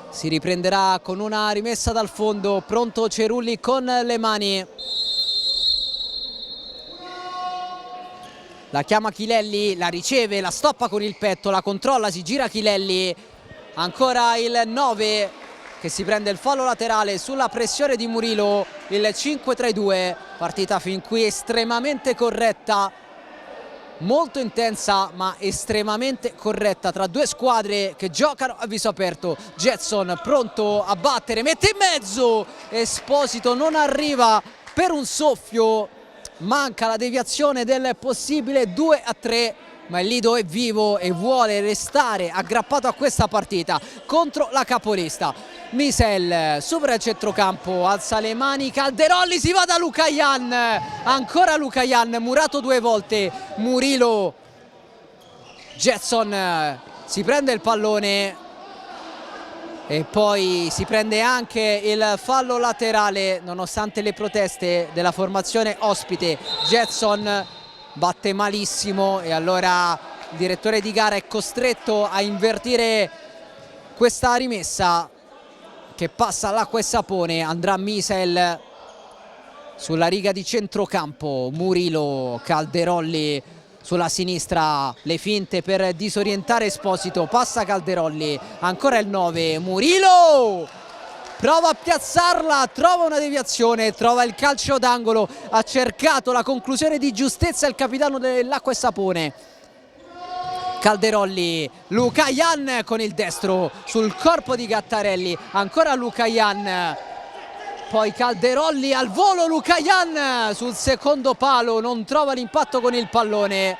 Speaker 1: Si riprenderà con una rimessa dal fondo, pronto Cerulli con le mani. La chiama Chilelli, la riceve, la stoppa con il petto, la controlla, si gira Chilelli. Ancora il 9 che si prende il fallo laterale sulla pressione di Murilo, il 5-3-2, partita fin qui estremamente corretta, molto intensa ma estremamente corretta tra due squadre che giocano a viso aperto. Jetson pronto a battere, mette in mezzo, Esposito non arriva per un soffio, manca la deviazione del possibile 2-3. Ma il Lido è vivo e vuole restare aggrappato a questa partita contro la capolista. Misel supera il centrocampo, alza le mani, Calderolli, si va da Lucayan, ancora Lucayan, murato 2 volte, Murilo, Jetson si prende il pallone e poi si prende anche il fallo laterale nonostante le proteste della formazione ospite. Jetson batte malissimo e allora il direttore di gara è costretto a invertire questa rimessa che passa all'acqua e sapone. Andrà Misel sulla riga di centrocampo, Murilo, Calderolli sulla sinistra, le finte per disorientare Esposito, passa Calderolli, ancora il 9, Murilo prova a piazzarla, trova una deviazione, trova il calcio d'angolo, ha cercato la conclusione di giustezza il capitano dell'acqua e sapone. Calderolli, Lucayan con il destro sul corpo di Gattarelli, ancora Lucayan, poi Calderolli al volo, Lucayan sul secondo palo, non trova l'impatto con il pallone,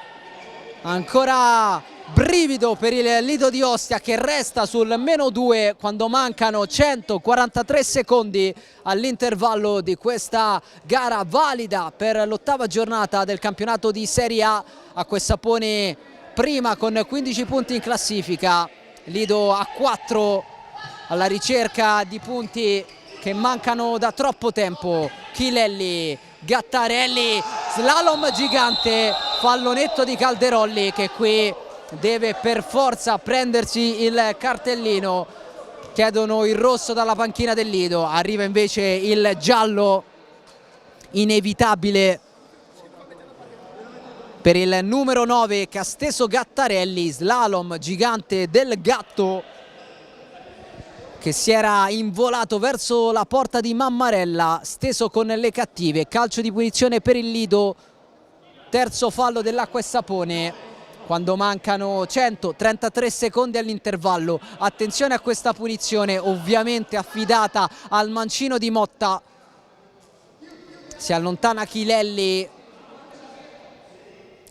Speaker 1: ancora brivido per il Lido di Ostia che resta sul -2 quando mancano 143 secondi all'intervallo di questa gara valida per l'8ª giornata del campionato di Serie A. Acqua e Sapone prima con 15 punti in classifica, Lido a 4 alla ricerca di punti che mancano da troppo tempo. Chilelli, Gattarelli, slalom gigante, fallonetto di Calderolli che qui deve per forza prendersi il cartellino. Chiedono il rosso dalla panchina del Lido, arriva invece il giallo inevitabile per il numero 9 che ha steso Gattarelli, slalom gigante del gatto che si era involato verso la porta di Mammarella, steso con le cattive. Calcio di punizione per il Lido, terzo fallo dell'Acqua e Sapone quando mancano 133 secondi all'intervallo. Attenzione a questa punizione ovviamente affidata al mancino di Motta. Si allontana Chilelli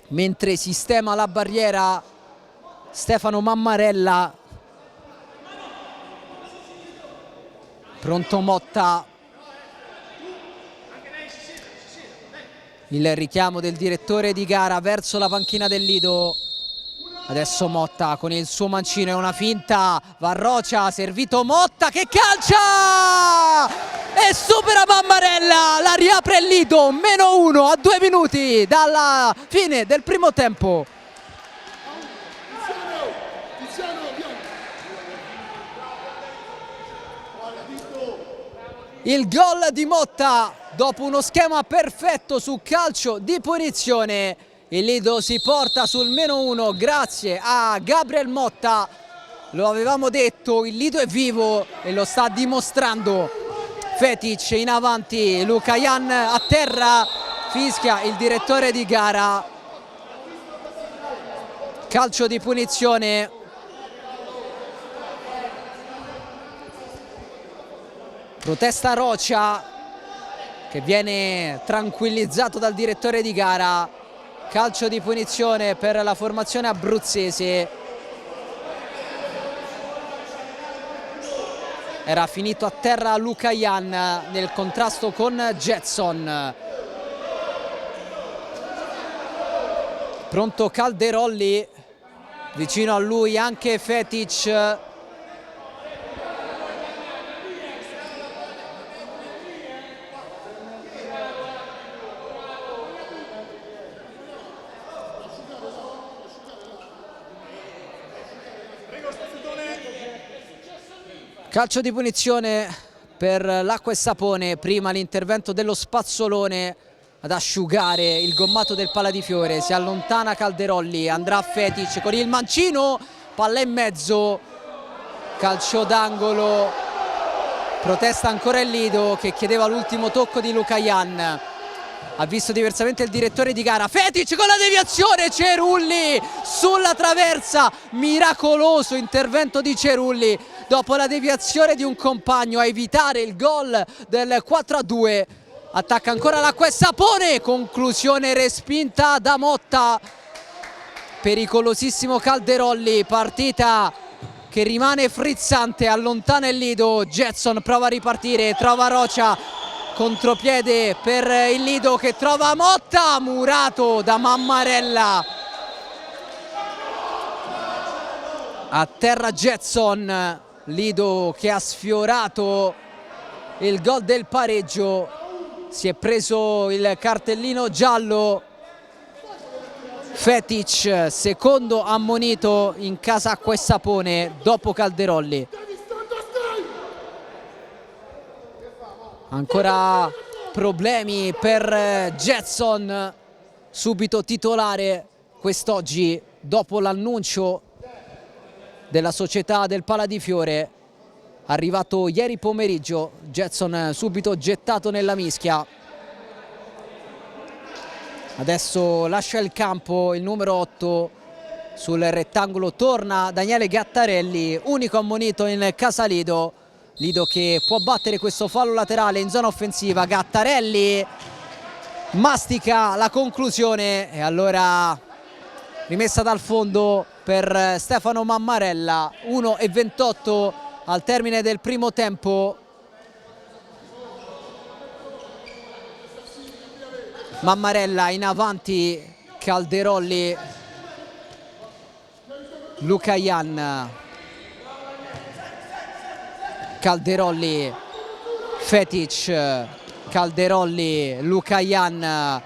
Speaker 1: mentre sistema la barriera Stefano Mammarella. Pronto Motta, il richiamo del direttore di gara verso la panchina del Lido. Adesso Motta con il suo mancino, è una finta, Varrocia, servito Motta che calcia e supera Mammarella, la riapre il Lido, -1 a 2 minuti dalla fine del primo tempo. Il gol di Motta dopo uno schema perfetto su calcio di punizione. Il Lido si porta sul -1 grazie a Gabriel Motta. Lo avevamo detto, il Lido è vivo e lo sta dimostrando. Fetic in avanti, Lucayan a terra, fischia il direttore di gara. Calcio di punizione. Protesta Rocia che viene tranquillizzato dal direttore di gara. Calcio di punizione per la formazione abruzzese. Era finito a terra Lucayan nel contrasto con Jetson. Pronto Calderolli, vicino a lui anche Fetic. Calcio di punizione per l'Acqua e Sapone, prima l'intervento dello spazzolone ad asciugare il gommato del Pala di Fiore, si allontana Calderolli, andrà a Fetic con il mancino, palla in mezzo, calcio d'angolo, protesta ancora il Lido che chiedeva l'ultimo tocco di Lucayan. Ha visto diversamente il direttore di gara. Fetic con la deviazione, Cerulli sulla traversa, miracoloso intervento di Cerulli dopo la deviazione di un compagno a evitare il gol del 4-2. Attacca ancora l'Acqua e Sapone, conclusione respinta da Motta. Pericolosissimo Calderolli, partita che rimane frizzante, allontana il Lido. Jetson prova a ripartire, trova Rocia, contropiede per il Lido che trova Motta, murato da Mammarella. A terra Jetson, Lido che ha sfiorato il gol del pareggio, si è preso il cartellino giallo. Fetic, secondo ammonito in casa Acqua e Sapone dopo Calderolli. Ancora problemi per Jetson, subito titolare quest'oggi dopo l'annuncio della società del Pala di Fiore, arrivato ieri pomeriggio. Jetson subito gettato nella mischia. Adesso lascia il campo il numero 8, sul rettangolo torna Daniele Gattarelli, unico ammonito in casa Lido. Lido che può battere questo fallo laterale in zona offensiva. Gattarelli mastica la conclusione e allora rimessa dal fondo per Stefano Mammarella. 1:28 al termine del primo tempo. Mammarella in avanti, Calderolli, Lucayan, Calderolli, Fetic, Calderolli, Lucayan,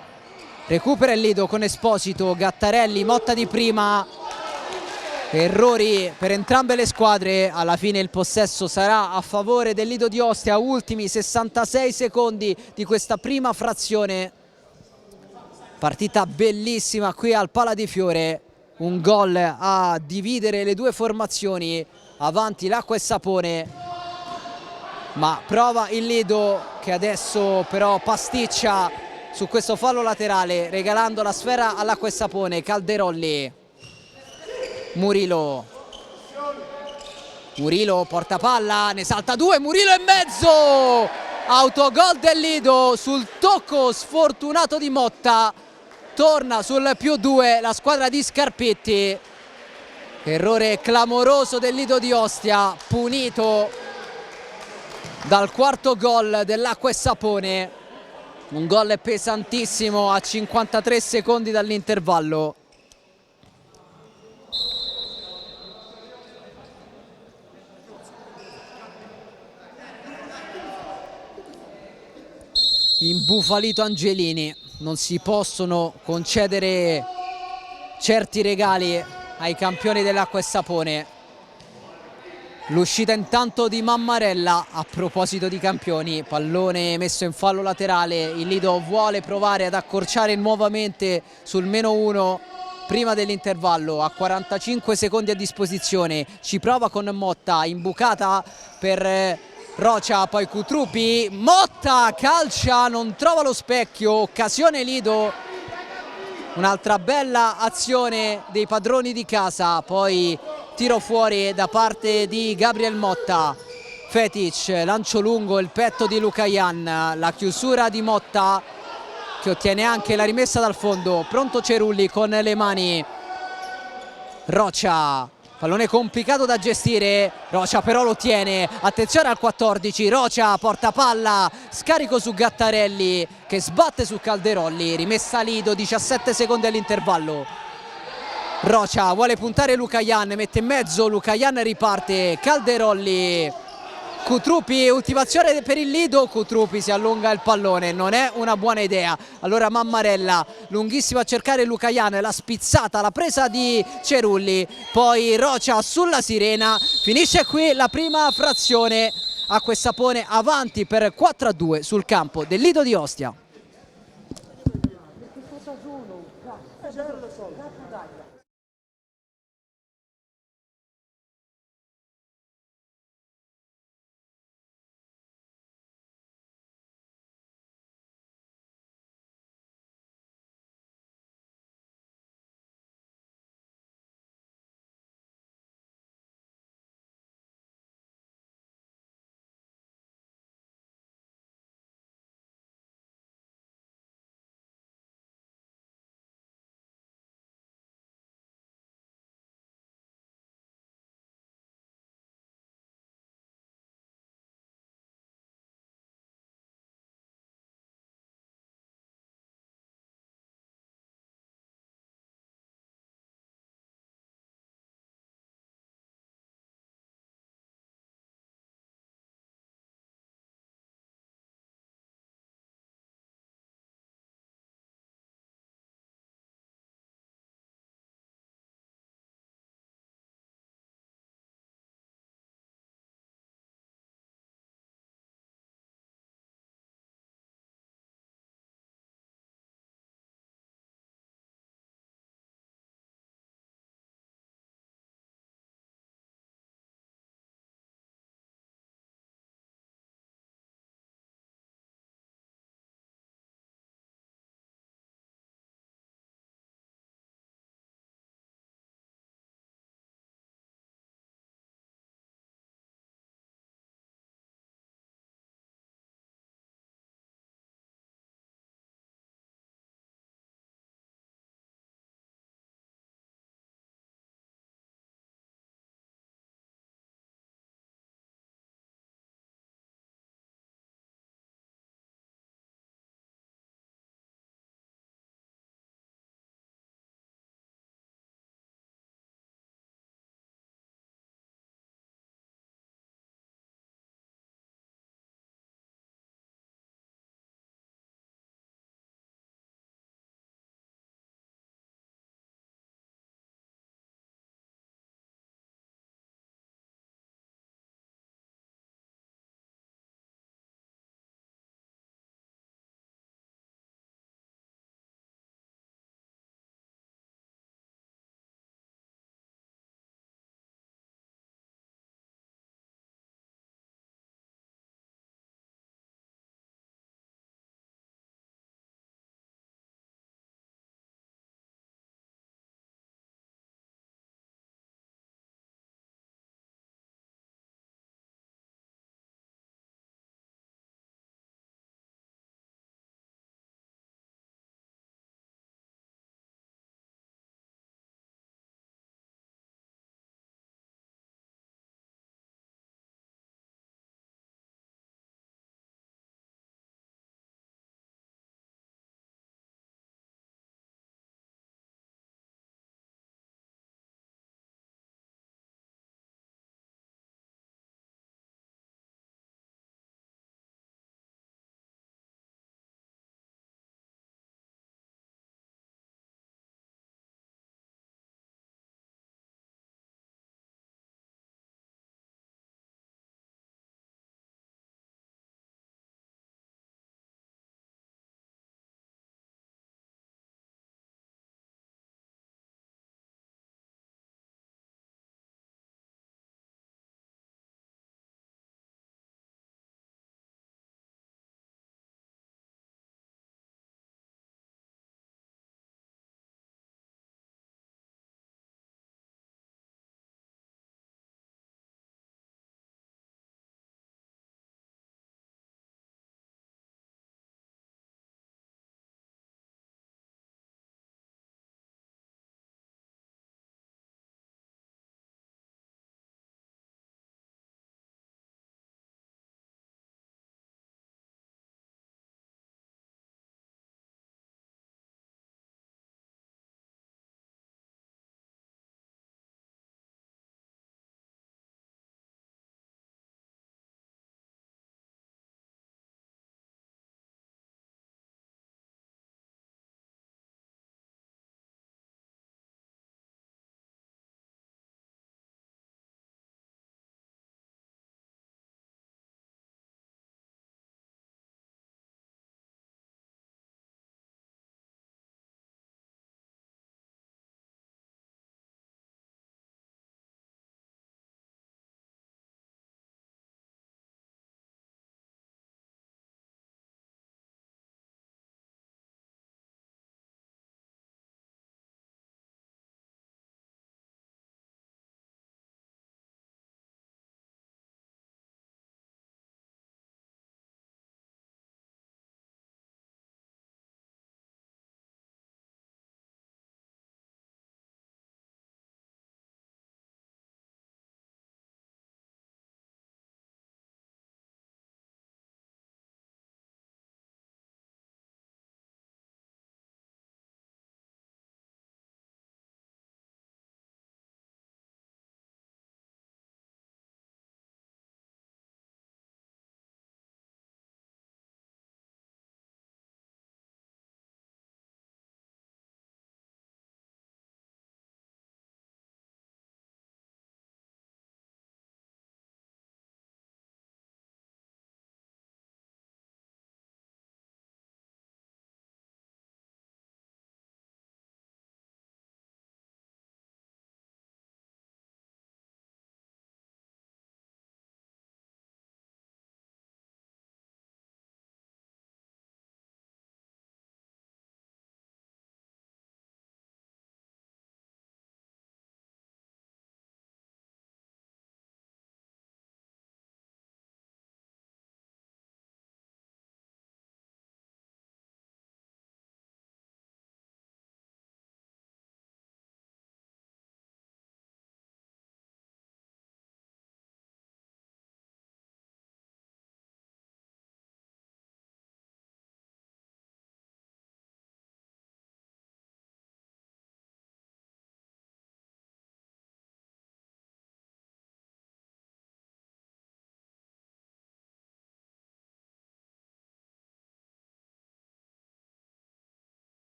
Speaker 1: recupera il Lido con Esposito, Gattarelli, Motta di prima, errori per entrambe le squadre. Alla fine il possesso sarà a favore del Lido di Ostia, ultimi 66 secondi di questa prima frazione. Partita bellissima qui al Pala di Fiore, un gol a dividere le due formazioni, avanti l'Acqua e Sapone, ma prova il Lido che adesso però pasticcia su questo fallo laterale regalando la sfera all'Acqua e Sapone. Calderolli, Murillo porta palla, ne salta due, Murillo in mezzo, autogol del Lido sul tocco sfortunato di Motta. Torna sul +2 la squadra di Scarpetti. Errore clamoroso del Lido di Ostia, punito dal quarto gol dell'Acqua e Sapone. Un gol pesantissimo a 53 secondi dall'intervallo. Imbufalito Angelini. Non si possono concedere certi regali ai campioni dell'Acqua e Sapone. L'uscita intanto di Mammarella. A proposito di campioni, pallone messo in fallo laterale, il Lido vuole provare ad accorciare nuovamente sul -1 prima dell'intervallo, a 45 secondi a disposizione. Ci prova con Motta, imbucata per Rocia, poi Cutruppi, Motta calcia, non trova lo specchio, occasione Lido. Un'altra bella azione dei padroni di casa, poi tiro fuori da parte di Gabriel Motta. Fetic, lancio lungo, il petto di Lucayan, la chiusura di Motta che ottiene anche la rimessa dal fondo. Pronto Cerulli con le mani. Rocia, pallone complicato da gestire, Rocia però lo tiene, attenzione al 14, Rocia porta palla, scarico su Gattarelli che sbatte su Calderolli, rimessa Lido, 17 secondi all'intervallo. Rocia vuole puntare Lucayan, mette in mezzo, Lucayan riparte, Calderolli Cutruppi, ultimazione per il Lido, Cutruppi si allunga il pallone, non è una buona idea. Allora Mammarella, lunghissimo a cercare Lucaian, la spizzata, la presa di Cerulli, poi Rocia sulla sirena, finisce qui la prima frazione. Acquessapone avanti per 4-2 sul campo del Lido di Ostia.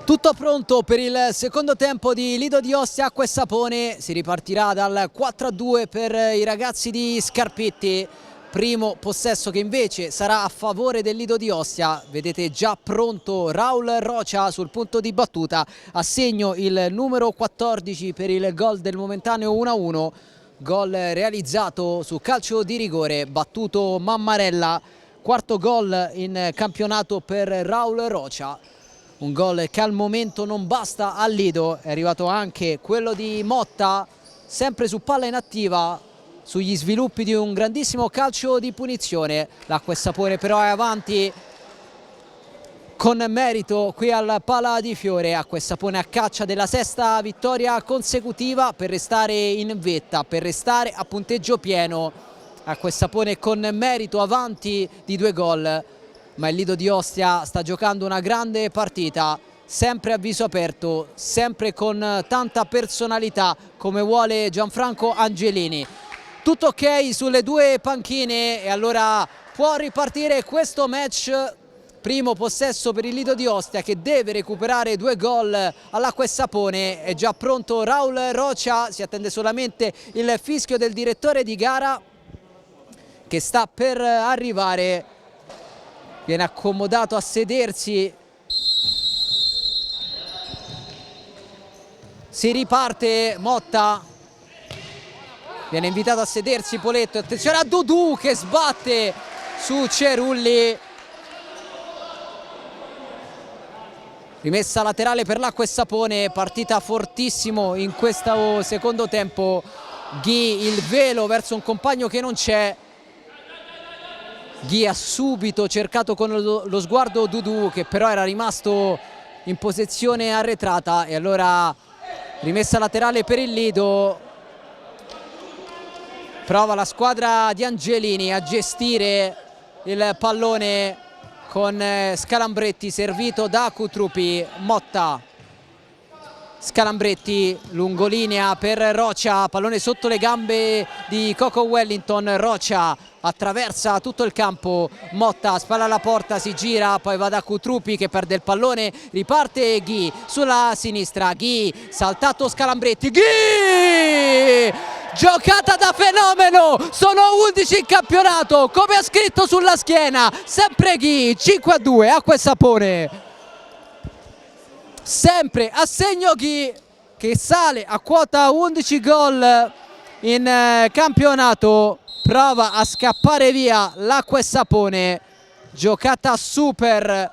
Speaker 1: Tutto pronto per il secondo tempo di Lido di Ostia Acque Sapone, si ripartirà dal 4-2 per i ragazzi di Scarpetti, primo possesso che invece sarà a favore del Lido di Ostia. Vedete già pronto Raul Rocia sul punto di battuta, a segno il numero 14 per il gol del momentaneo 1-1, gol realizzato su calcio di rigore, battuto Mammarella, quarto gol in campionato per Raul Rocia. Un gol che al momento non basta al Lido, è arrivato anche quello di Motta, sempre su palla inattiva, sugli sviluppi di un grandissimo calcio di punizione. L'Acque Sapone però è avanti con merito qui al Pala di Fiore. Acque Sapone a caccia della sesta vittoria consecutiva per restare in vetta, per restare a punteggio pieno. Acque Sapone con merito avanti di 2 gol. Ma il Lido di Ostia sta giocando una grande partita, sempre a viso aperto, sempre con tanta personalità come vuole Gianfranco Angelini. Tutto ok sulle 2 panchine e allora può ripartire questo match. Primo possesso per il Lido di Ostia che deve recuperare 2 gol all'Acque Sapone. È già pronto Raul Rocia, si attende solamente il fischio del direttore di gara che sta per arrivare. Viene accomodato a sedersi. Si riparte Motta. Viene invitato a sedersi Poletto. Attenzione a Dudu che sbatte su Cerulli. Rimessa laterale per l'Acque Sapone. Partita fortissimo in questo secondo tempo. Ghi il velo verso un compagno che non c'è. Ghi ha subito cercato con lo sguardo Dudu che però era rimasto in posizione arretrata e allora rimessa laterale per il Lido. Prova la squadra di Angelini a gestire il pallone con Scalambretti servito da Cutrupi. Motta, Scalambretti, lungolinea per Rocia, pallone sotto le gambe di Coco Wellington. Rocia attraversa tutto il campo, Motta spalla alla porta, si gira, poi va da Cutrupi che perde il pallone, riparte Ghi sulla sinistra, Ghi, saltato Scalambretti, Ghi! Giocata da fenomeno, sono 11 in campionato, come ha scritto sulla schiena, sempre Ghi, 5-2, Acque Sapone. Sempre a segno Ghi che sale a quota 11 gol in campionato. Prova a scappare via l'Acque Sapone, giocata super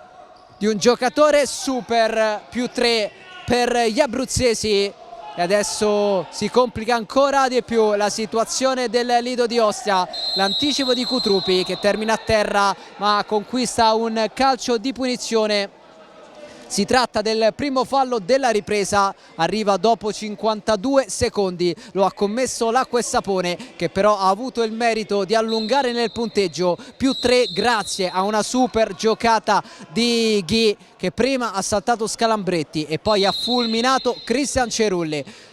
Speaker 1: di un giocatore super, +3 per gli abruzzesi e adesso si complica ancora di più la situazione del Lido di Ostia. L'anticipo di Cutrupi che termina a terra ma conquista un calcio di punizione. Si tratta del primo fallo della ripresa, arriva dopo 52 secondi, lo ha commesso l'Acque Sapone che però ha avuto il merito di allungare nel punteggio, +3 grazie a una super giocata di Ghi che prima ha saltato Scalambretti e poi ha fulminato Cristian Cerulli.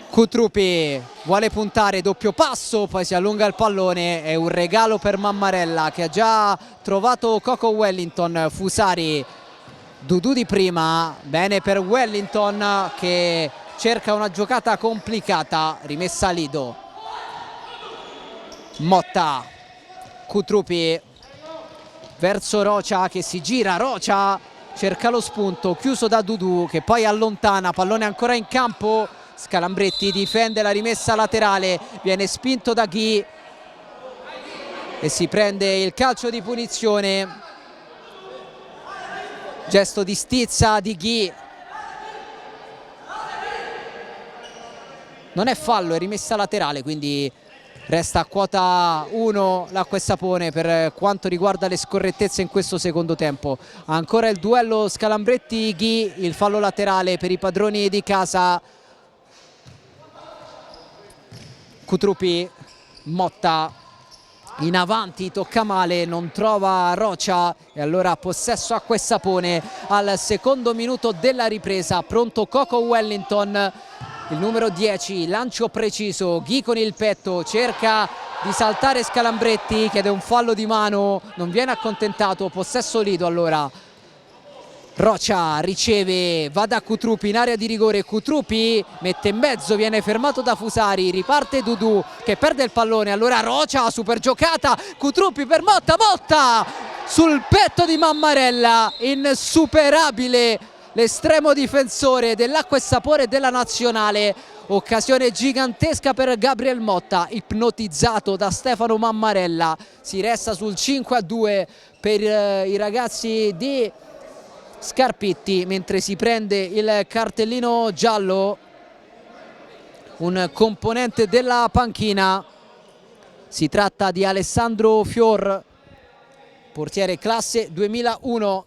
Speaker 1: Cutrupi vuole puntare, doppio passo, poi si allunga il pallone, è un regalo per Mammarella che ha già trovato Coco Wellington. Fusari, Dudu di prima, bene per Wellington che cerca una giocata complicata, rimessa a Lido. Motta, Cutrupi verso Rocia che si gira, Rocia cerca lo spunto, chiuso da Dudu che poi allontana, pallone ancora in campo. Scalambretti difende la rimessa laterale, viene spinto da Ghi e si prende il calcio di punizione. Gesto di stizza di Ghi. Non è fallo, è rimessa laterale, quindi resta a quota 1 l'Acque Sapone per quanto riguarda le scorrettezze in questo secondo tempo. Ancora il duello Scalambretti-Ghi, il fallo laterale per i padroni di casa. Cutrupi, Motta in avanti, tocca male, non trova Rocia e allora possesso Acque Sapone al secondo minuto della ripresa. Pronto Coco Wellington, il numero 10, lancio preciso, Ghi con il petto, cerca di saltare Scalambretti, chiede un fallo di mano, non viene accontentato, possesso Lido allora. Rocia riceve, va da Cutrupi in area di rigore, Cutrupi mette in mezzo, viene fermato da Fusari, riparte Dudu che perde il pallone, allora Rocia, super giocata, Cutrupi per Motta, Motta sul petto di Mammarella, insuperabile l'estremo difensore dell'Acqua e Sapore della Nazionale. Occasione gigantesca per Gabriel Motta, ipnotizzato da Stefano Mammarella. Si resta sul 5-2 per i ragazzi di Scarpitti, mentre si prende il cartellino giallo un componente della panchina. Si tratta di Alessandro Fior, portiere classe 2001.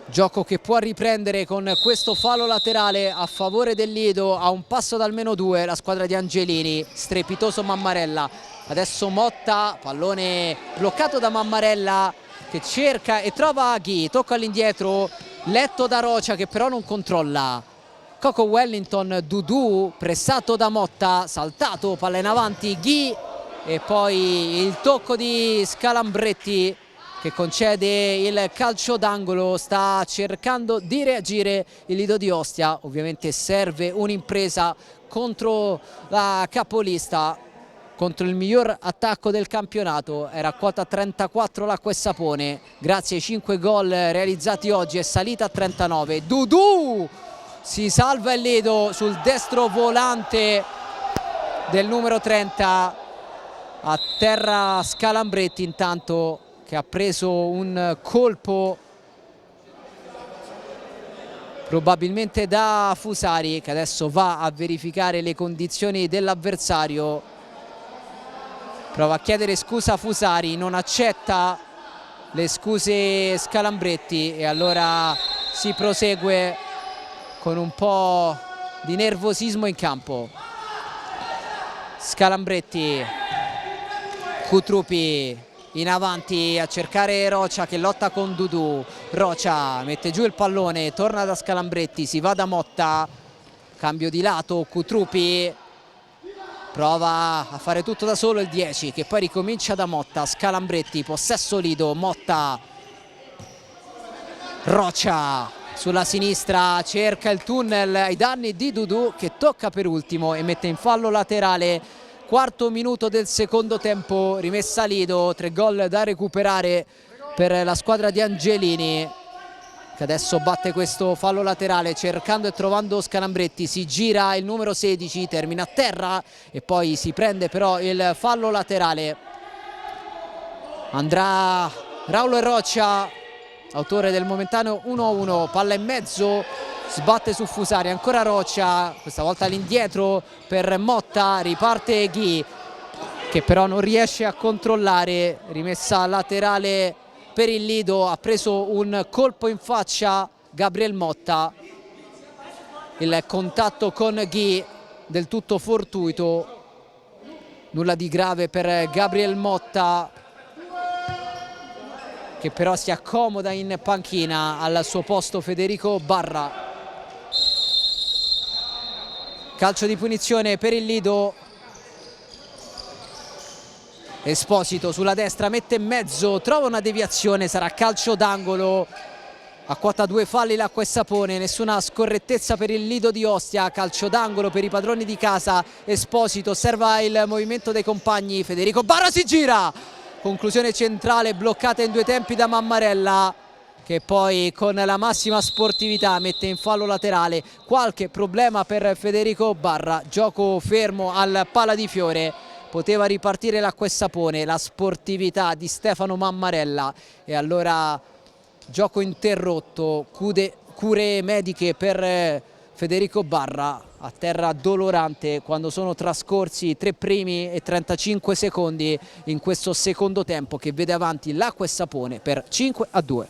Speaker 1: Gioco che può riprendere con questo fallo laterale a favore del Lido, a un passo dal -2 la squadra di Angelini. Strepitoso Mammarella, adesso Motta, pallone bloccato da Mammarella che cerca e trova Ghi, tocca all'indietro, letto da Rocia che però non controlla. Coco Wellington, Dudu pressato da Motta, saltato, palla in avanti, Ghi e poi il tocco di Scalambretti che concede il calcio d'angolo. Sta cercando di reagire il Lido di Ostia, ovviamente serve un'impresa contro la capolista, contro il miglior attacco del campionato. Era a quota 34 l'Acqua e Sapone, grazie ai 5 gol realizzati oggi è salita a 39. Dudu si salva il Lido sul destro volante del numero 30, a terra Scalambretti intanto che ha preso un colpo probabilmente da Fusari, che adesso va a verificare le condizioni dell'avversario. Prova a chiedere scusa a Fusari, non accetta le scuse Scalambretti e allora si prosegue con un po' di nervosismo in campo. Scalambretti, Cutrupi in avanti a cercare Rocia che lotta con Dudu. Rocia mette giù il pallone, torna da Scalambretti, si va da Motta, cambio di lato, Cutrupi prova a fare tutto da solo il 10 che poi ricomincia da Motta. Scalambretti, possesso Lido, Motta, Rocia sulla sinistra cerca il tunnel ai danni di Dudu che tocca per ultimo e mette in fallo laterale. Quarto minuto del secondo tempo, rimessa Lido, 3 gol da recuperare per la squadra di Angelini che adesso batte questo fallo laterale cercando e trovando Scalambretti, si gira il numero 16, termina a terra e poi si prende però il fallo laterale. Andrà Raulo e Roccia, autore del momentaneo 1-1, palla in mezzo, sbatte su Fusari, ancora Roccia, questa volta all'indietro per Motta, riparte Ghi che però non riesce a controllare, rimessa laterale per il Lido, ha preso un colpo in faccia Gabriel Motta, il contatto con Ghi del tutto fortuito, nulla di grave per Gabriel Motta che però si accomoda in panchina, al suo posto Federico Barra. Calcio di punizione per il Lido. Esposito sulla destra, mette in mezzo, trova una deviazione, sarà calcio d'angolo. A quota 2 falli l'Acqua e Sapone, nessuna scorrettezza per il Lido di Ostia. Calcio d'angolo per i padroni di casa. Esposito osserva il movimento dei compagni, Federico Barra si gira, conclusione centrale bloccata in 2 tempi da Mammarella che poi con la massima sportività mette in fallo laterale. Qualche problema per Federico Barra, gioco fermo al Pala di Fiore, poteva ripartire l'Acqua e Sapone, la sportività di Stefano Mammarella e allora gioco interrotto, cure mediche per Federico Barra, a terra dolorante quando sono trascorsi 3 primi e 35 secondi in questo secondo tempo che vede avanti l'Acqua e Sapone per 5-2.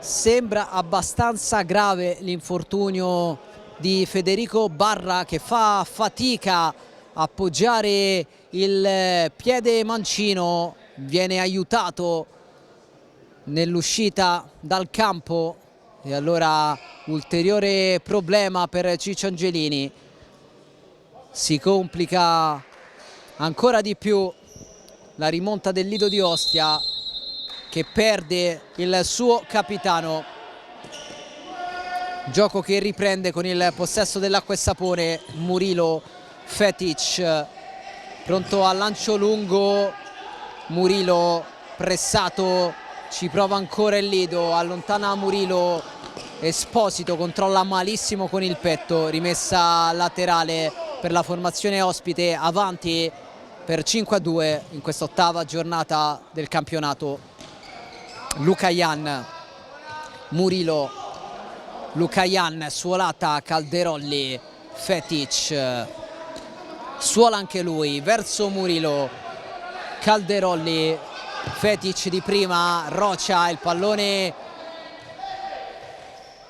Speaker 1: Sembra abbastanza grave l'infortunio di Federico Barra, che fa fatica a appoggiare il piede mancino, viene aiutato nell'uscita dal campo e allora ulteriore problema per Ciccio Angelini. Si complica ancora di più la rimonta del Lido di Ostia, che perde il suo capitano. Gioco che riprende con il possesso dell'Acqua e Sapone. Murilo, Fetic, pronto al lancio lungo. Murilo pressato, ci prova ancora il Lido, allontana Murilo. Esposito controlla malissimo con il petto, rimessa laterale per la formazione ospite, avanti per 5-2 in quest'ottava giornata del campionato. Lucayan, Murilo, Lucayan, suolata, Calderolli, Fetic, suola anche lui verso Murilo, Calderolli, Fetic di prima, Rocia, il pallone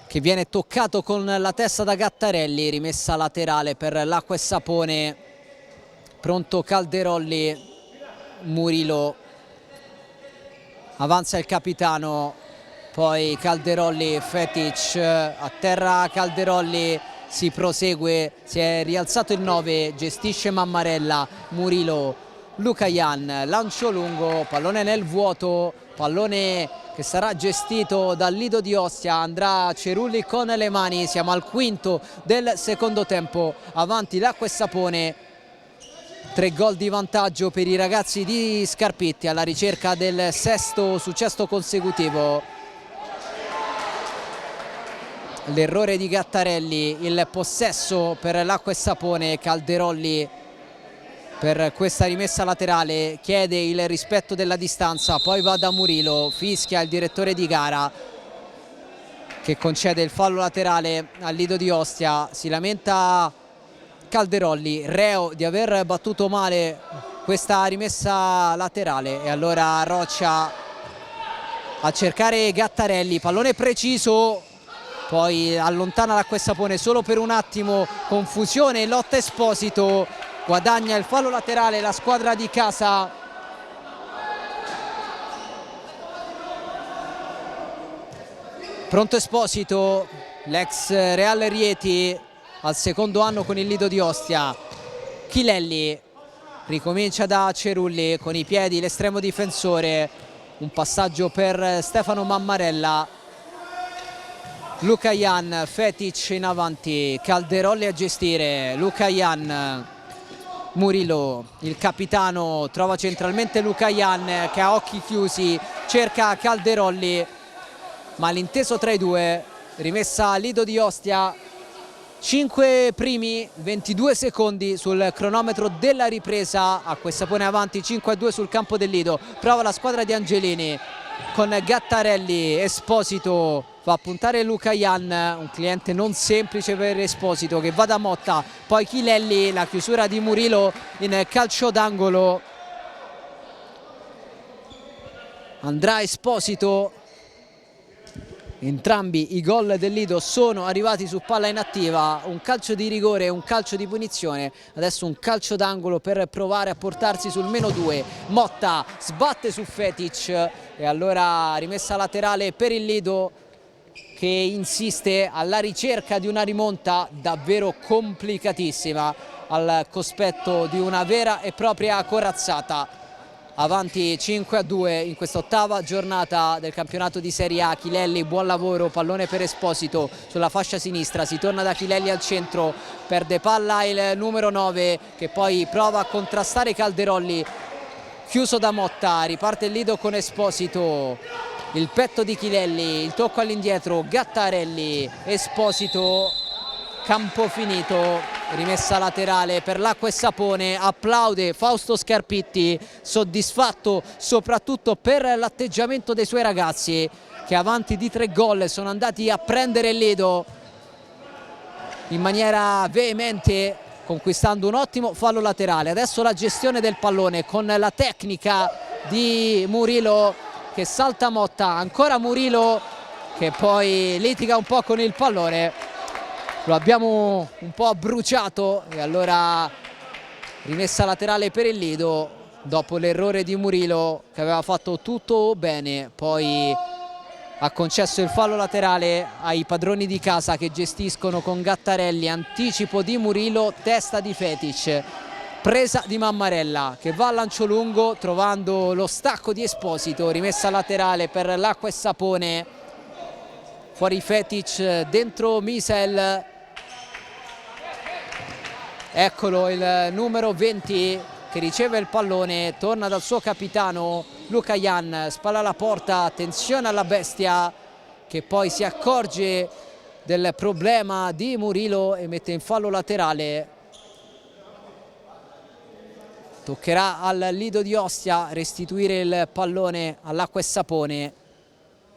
Speaker 1: che viene toccato con la testa da Gattarelli, rimessa laterale per l'Acqua e Sapone, pronto Calderolli, Murilo, avanza il capitano, poi Calderolli, Fetic, a terra Calderolli, si prosegue, si è rialzato il 9, gestisce Mammarella, Murilo, Lucayan, lancio lungo, pallone nel vuoto, pallone che sarà gestito dal Lido di Ostia, andrà Cerulli con le mani, siamo al quinto del secondo tempo, avanti l'Acqua e Sapone. 3 gol di vantaggio per i ragazzi di Scarpitti alla ricerca del sesto successo consecutivo. L'errore di Gattarelli, il possesso per l'Acqua e Sapone. Calderolli per questa rimessa laterale chiede il rispetto della distanza, poi va da Murilo, fischia il direttore di gara che concede il fallo laterale al Lido di Ostia. Si lamenta Calderolli, reo di aver battuto male questa rimessa laterale, e allora Roccia a cercare Gattarelli, pallone preciso, poi allontana l'Acqua e Sapone solo per un attimo, confusione, lotta Esposito, guadagna il fallo laterale la squadra di casa. Pronto Esposito, l'ex Real Rieti, al secondo anno con il Lido di Ostia. Chilelli ricomincia da Cerulli con i piedi, l'estremo difensore, un passaggio per Stefano Mammarella. Lucayan, Fetic in avanti, Calderolli a gestire, Lucayan, Murilo, il capitano, trova centralmente Lucayan che a occhi chiusi cerca Calderolli, malinteso tra i due, rimessa Lido di Ostia. 5 primi, 22 secondi sul cronometro della ripresa. Acqua e Sapone avanti 5-2 sul campo del Lido. Prova la squadra di Angelini con Gattarelli, Esposito fa puntare Lucayan, un cliente non semplice per Esposito, che va da Motta, poi Chilelli, la chiusura di Murilo in calcio d'angolo. Andrà Esposito. Entrambi i gol del Lido sono arrivati su palla inattiva, un calcio di rigore e un calcio di punizione, adesso un calcio d'angolo per provare a portarsi sul -2. Motta sbatte su Fetic e allora rimessa laterale per il Lido, che insiste alla ricerca di una rimonta davvero complicatissima al cospetto di una vera e propria corazzata. Avanti 5-2 in quest'ottava giornata del campionato di Serie A. Chilelli, buon lavoro, pallone per Esposito sulla fascia sinistra, si torna da Chilelli al centro, perde palla il numero 9 che poi prova a contrastare Calderolli, chiuso da Motta, riparte il Lido con Esposito, il petto di Chilelli, il tocco all'indietro, Gattarelli, Esposito, campo finito. Rimessa laterale per l'Acqua e Sapone, applaude Fausto Scarpitti, soddisfatto soprattutto per l'atteggiamento dei suoi ragazzi che avanti di 3 gol sono andati a prendere il Lido in maniera veemente, conquistando un ottimo fallo laterale. Adesso la gestione del pallone con la tecnica di Murilo che salta Motta, ancora Murilo che poi litiga un po' con il pallone, lo abbiamo un po' bruciato e allora rimessa laterale per il Lido dopo l'errore di Murillo, che aveva fatto tutto bene, poi ha concesso il fallo laterale ai padroni di casa che gestiscono con Gattarelli. Anticipo di Murillo, testa di Fetic, presa di Mammarella che va a lancio lungo trovando lo stacco di Esposito, rimessa laterale per l'Acqua e Sapone, fuori Fetic, dentro Misel, eccolo il numero 20 che riceve il pallone, torna dal suo capitano Luca Jan, spalla alla porta, attenzione alla bestia che poi si accorge del problema di Murillo e mette in fallo laterale. Toccherà al Lido di Ostia restituire il pallone all'Acqua e Sapone.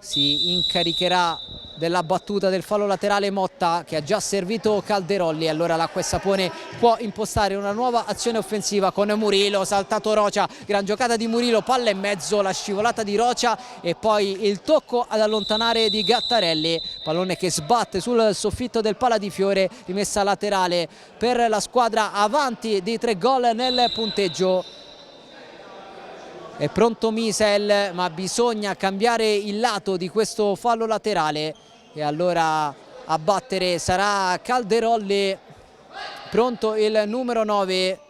Speaker 1: Si incaricherà della battuta del fallo laterale Motta, che ha già servito Calderolli. Allora l'Acqua e Sapone può impostare una nuova azione offensiva con Murillo, saltato Rocia, gran giocata di Murillo, palla in mezzo, la scivolata di Rocia e poi il tocco ad allontanare di Gattarelli, pallone che sbatte sul soffitto del Pala di Fiore, rimessa laterale per la squadra avanti di 3 gol nel punteggio. È pronto Misel, ma bisogna cambiare il lato di questo fallo laterale e allora a battere sarà Calderolli. Pronto il numero 9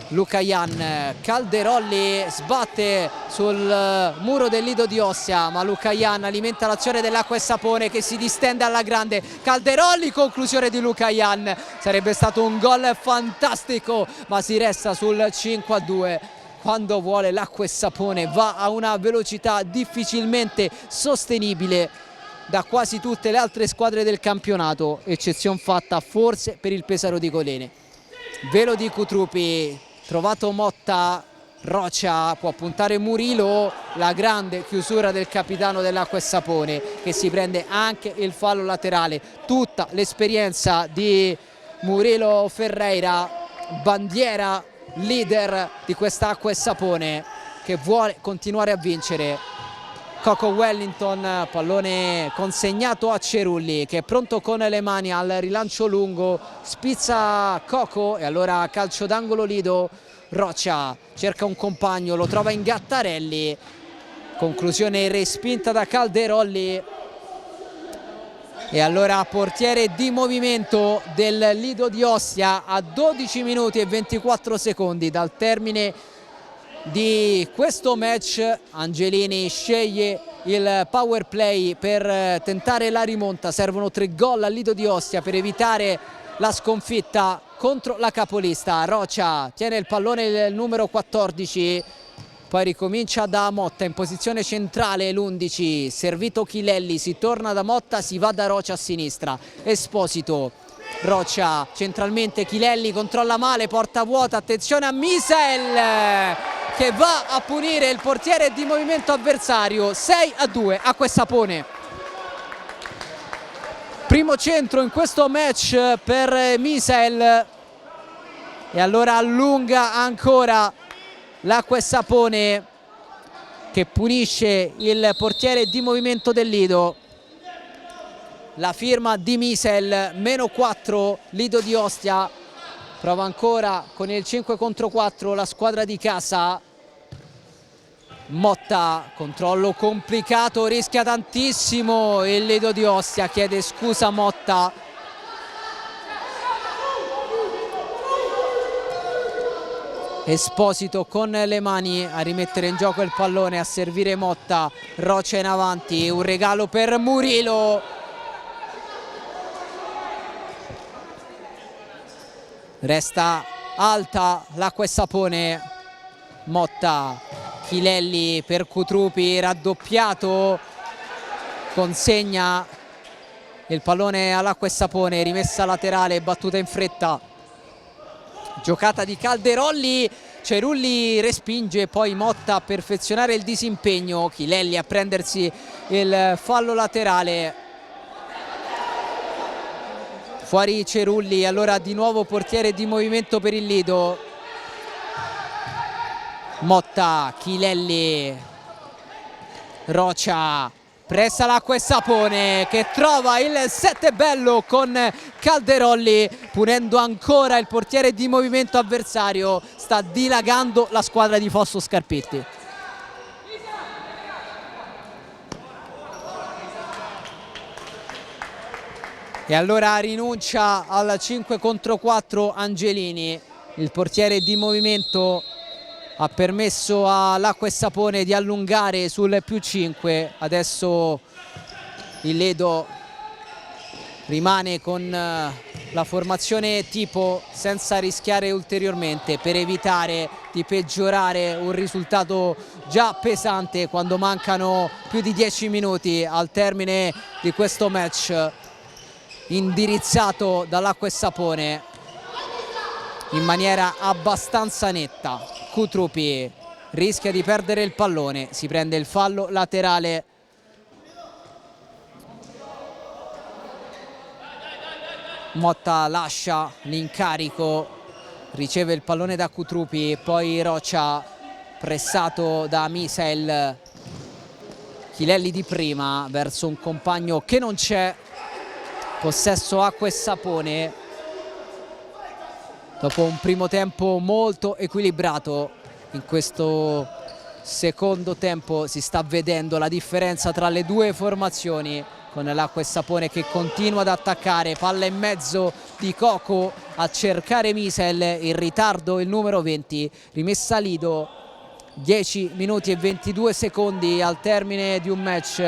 Speaker 1: Luca Jan. Calderolli sbatte sul muro del Lido di Ostia, ma Luca Jan alimenta l'azione dell'Acqua e Sapone che si distende alla grande. Calderolli, conclusione di Luca Jan, sarebbe stato un gol fantastico, ma si resta sul 5-2. Quando vuole l'Acqua e Sapone va a una velocità difficilmente sostenibile da quasi tutte le altre squadre del campionato, eccezione fatta forse per il Pesaro di Colene. Velo di Cutrupi, trovato Motta, Rocia, può puntare Murillo, la grande chiusura del capitano dell'Acqua e Sapone che si prende anche il fallo laterale. Tutta l'esperienza di Murillo Ferreira, bandiera leader di questa Acqua e Sapone che vuole continuare a vincere. Coco Wellington, pallone consegnato a Cerulli che è pronto con le mani al rilancio lungo, spizza Coco e allora calcio d'angolo Lido. Rocia cerca un compagno, lo trova in Gattarelli, conclusione respinta da Calderolli e allora portiere di movimento del Lido di Ostia a 12 minuti e 24 secondi dal termine di questo match. Angelini sceglie il power play per tentare la rimonta, servono 3 gol al Lido di Ostia per evitare la sconfitta contro la capolista. Rocia tiene il pallone, il numero 14, poi ricomincia da Motta in posizione centrale l'11, servito Chilelli, si torna da Motta, si va da Rocia a sinistra. Esposito, Rocia centralmente, Chilelli controlla male, porta vuota, attenzione a Misel che va a punire il portiere di movimento avversario. 6-2 Acqua e Sapone. Primo centro in questo match per Misel e allora allunga ancora l'Acqua e Sapone che punisce il portiere di movimento del Lido. La firma di Misel, -4 Lido di Ostia. Prova ancora con il 5 contro 4 la squadra di casa. Motta, controllo complicato, rischia tantissimo il Lido di Ostia, chiede scusa Motta. Esposito con le mani a rimettere in gioco il pallone, a servire Motta. Rocia in avanti, un regalo per Murillo. Resta alta l'Acqua e Sapone. Motta, Chilelli per Cutrupi, raddoppiato, consegna il pallone all'Acqua e Sapone, rimessa laterale, battuta in fretta. Giocata di Calderolli, Cerulli respinge, poi Motta a perfezionare il disimpegno, Chilelli a prendersi il fallo laterale. Fuori Cerulli, allora di nuovo portiere di movimento per il Lido. Motta, Chilelli, Rocia, pressa l'acqua e sapone che trova il 7 bello con Calderolli, punendo ancora il portiere di movimento avversario. Sta dilagando la squadra di Fosso Scarpitti. E allora rinuncia al 5 contro 4 Angelini. Il portiere di movimento ha permesso all'Acqua e Sapone di allungare sul +5. Adesso il Ledo rimane con la formazione tipo, senza rischiare ulteriormente, per evitare di peggiorare un risultato già pesante quando mancano più di 10 minuti al termine di questo match indirizzato dall'Acqua e Sapone in maniera abbastanza netta. Cutrupi rischia di perdere il pallone, si prende il fallo laterale. Motta lascia l'incarico, riceve il pallone da Cutrupi, poi Rocia pressato da Misael. Chilelli di prima verso un compagno che non c'è. Possesso Acqua e Sapone dopo un primo tempo molto equilibrato. In questo secondo tempo si sta vedendo la differenza tra le due formazioni, con l'Acqua e Sapone che continua ad attaccare. Palla in mezzo di Coco a cercare Misael, in ritardo il numero 20, rimessa Lido. 10 minuti e 22 secondi al termine di un match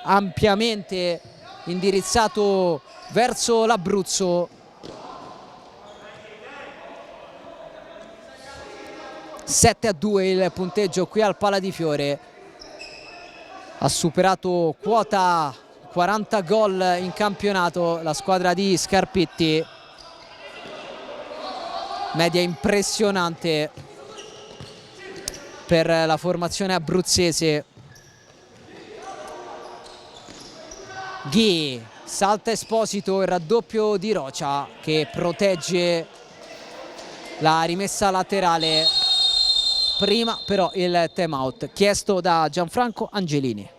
Speaker 1: ampiamente indirizzato verso l'Abruzzo. 7-2 il punteggio qui al Pala di Fiore. Ha superato quota 40 gol in campionato la squadra di Scarpitti. Media impressionante per la formazione abruzzese. Ghi, salta Esposito, il raddoppio di Rocia che protegge la rimessa laterale. Prima però il time out chiesto da Gianfranco Angelini.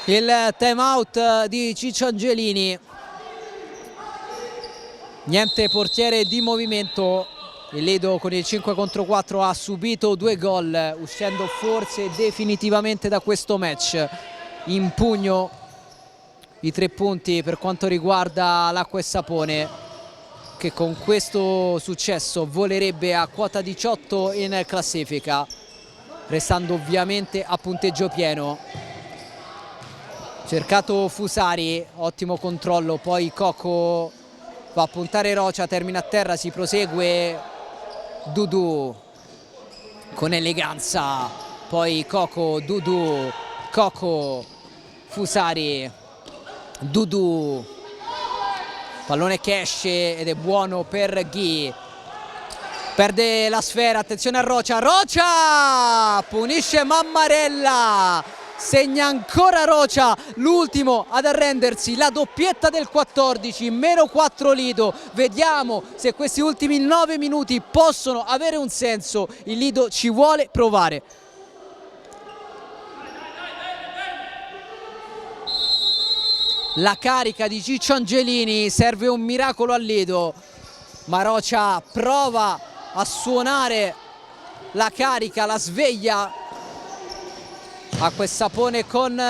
Speaker 1: Il time out di Ciccio Angelini. Niente portiere di movimento. Il Ledo con il 5 contro 4 ha subito 2 gol, uscendo forse definitivamente da questo match. In pugno i 3 punti per quanto riguarda l'Acqua e Sapone, che con questo successo volerebbe a quota 18 in classifica, restando ovviamente a punteggio pieno. Cercato Fusari, ottimo controllo, poi Coco va a puntare Rocia, termina a terra, si prosegue. Dudu con eleganza, poi Coco, Dudu, Coco, Fusari, Dudu, pallone che esce ed è buono per Ghi. Perde la sfera, attenzione a Rocia, Rocia punisce Mammarella. Segna ancora Rocia, l'ultimo ad arrendersi, la doppietta del 14, meno 4 Lido. Vediamo se questi ultimi 9 minuti possono avere un senso. Il Lido ci vuole provare. La carica di Ciccio Angelini, serve un miracolo al Lido. Marocia prova a suonare la carica, la sveglia. Acquessapone con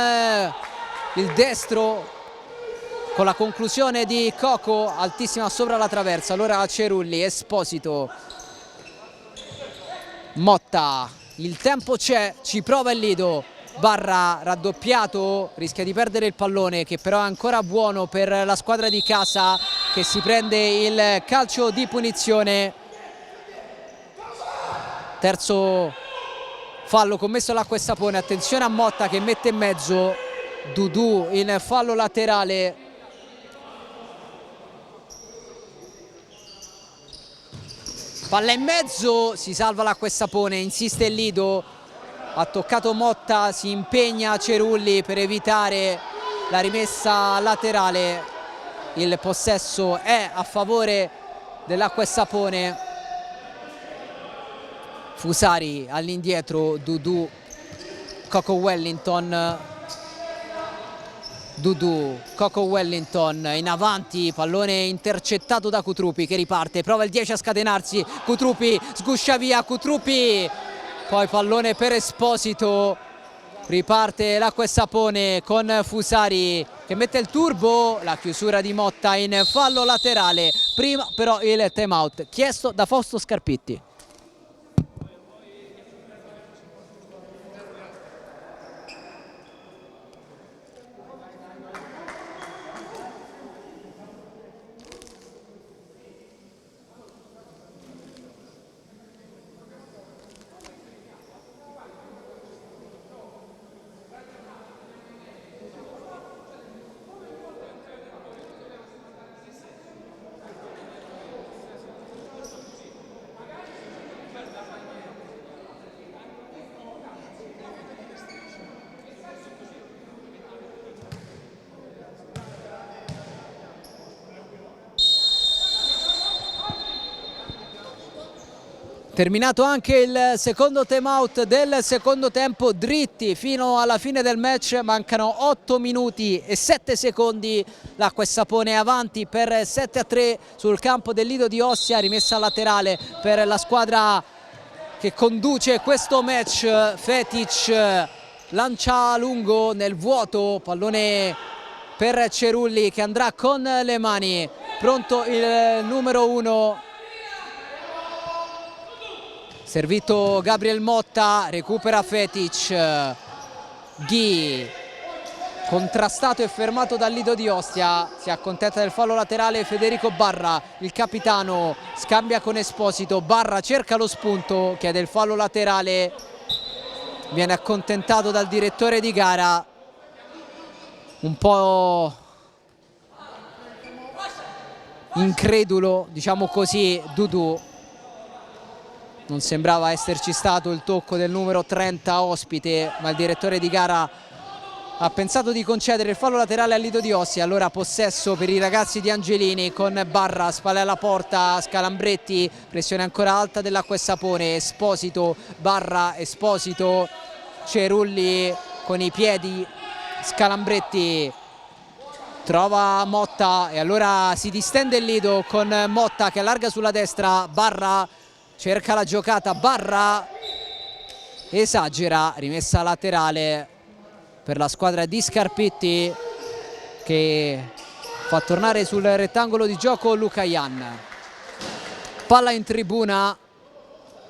Speaker 1: il destro, con la conclusione di Coco altissima sopra la traversa. Allora Cerulli, Esposito, Motta, il tempo c'è, ci prova il Lido. Barra raddoppiato, rischia di perdere il pallone, che però è ancora buono per la squadra di casa, che si prende il calcio di punizione. Terzo fallo commesso all'Acquessapone. Attenzione a Motta che mette in mezzo Dudu in fallo laterale. Palla in mezzo, si salva l'Acquessapone, insiste il Lido. Ha toccato Motta, si impegna Cerulli per evitare la rimessa laterale. Il possesso è a favore dell'Acquessapone. Fusari all'indietro, Dudu, Coco Wellington. Dudu, Coco Wellington in avanti, pallone intercettato da Cutrupi che riparte, prova il 10 a scatenarsi, Cutrupi sguscia via, Cutrupi. Poi pallone per Esposito, riparte l'Acquessapone con Fusari che mette il turbo, la chiusura di Motta in fallo laterale. Prima però il time out chiesto da Fausto Scarpitti. Terminato anche il secondo time out del secondo tempo, dritti fino alla fine del match, mancano 8 minuti e 7 secondi, l'Acquessapone è avanti per 7-3 sul campo del Lido di Ostia, rimessa laterale per la squadra che conduce questo match. Fetic lancia lungo nel vuoto, pallone per Cerulli che andrà con le mani, pronto il numero 1. Servito Gabriel Motta, recupera Fetic, Ghi, contrastato e fermato dal Lido di Ostia, si accontenta del fallo laterale Federico Barra, il capitano scambia con Esposito, Barra cerca lo spunto, chiede il fallo laterale, viene accontentato dal direttore di gara, un po' incredulo, diciamo così, Dudu. Non sembrava esserci stato il tocco del numero 30 ospite, ma il direttore di gara ha pensato di concedere il fallo laterale al Lido di Ostia. Allora possesso per i ragazzi di Angelini con Barra, spalle alla porta, Scalambretti, pressione ancora alta dell'Acquessapone, Esposito, Barra, Esposito, Cerulli con i piedi, Scalambretti trova Motta e allora si distende il Lido con Motta che allarga sulla destra, Barra cerca la giocata, Barra esagera, rimessa laterale per la squadra di Scarpitti che fa tornare sul rettangolo di gioco Luca Ian. Palla in tribuna,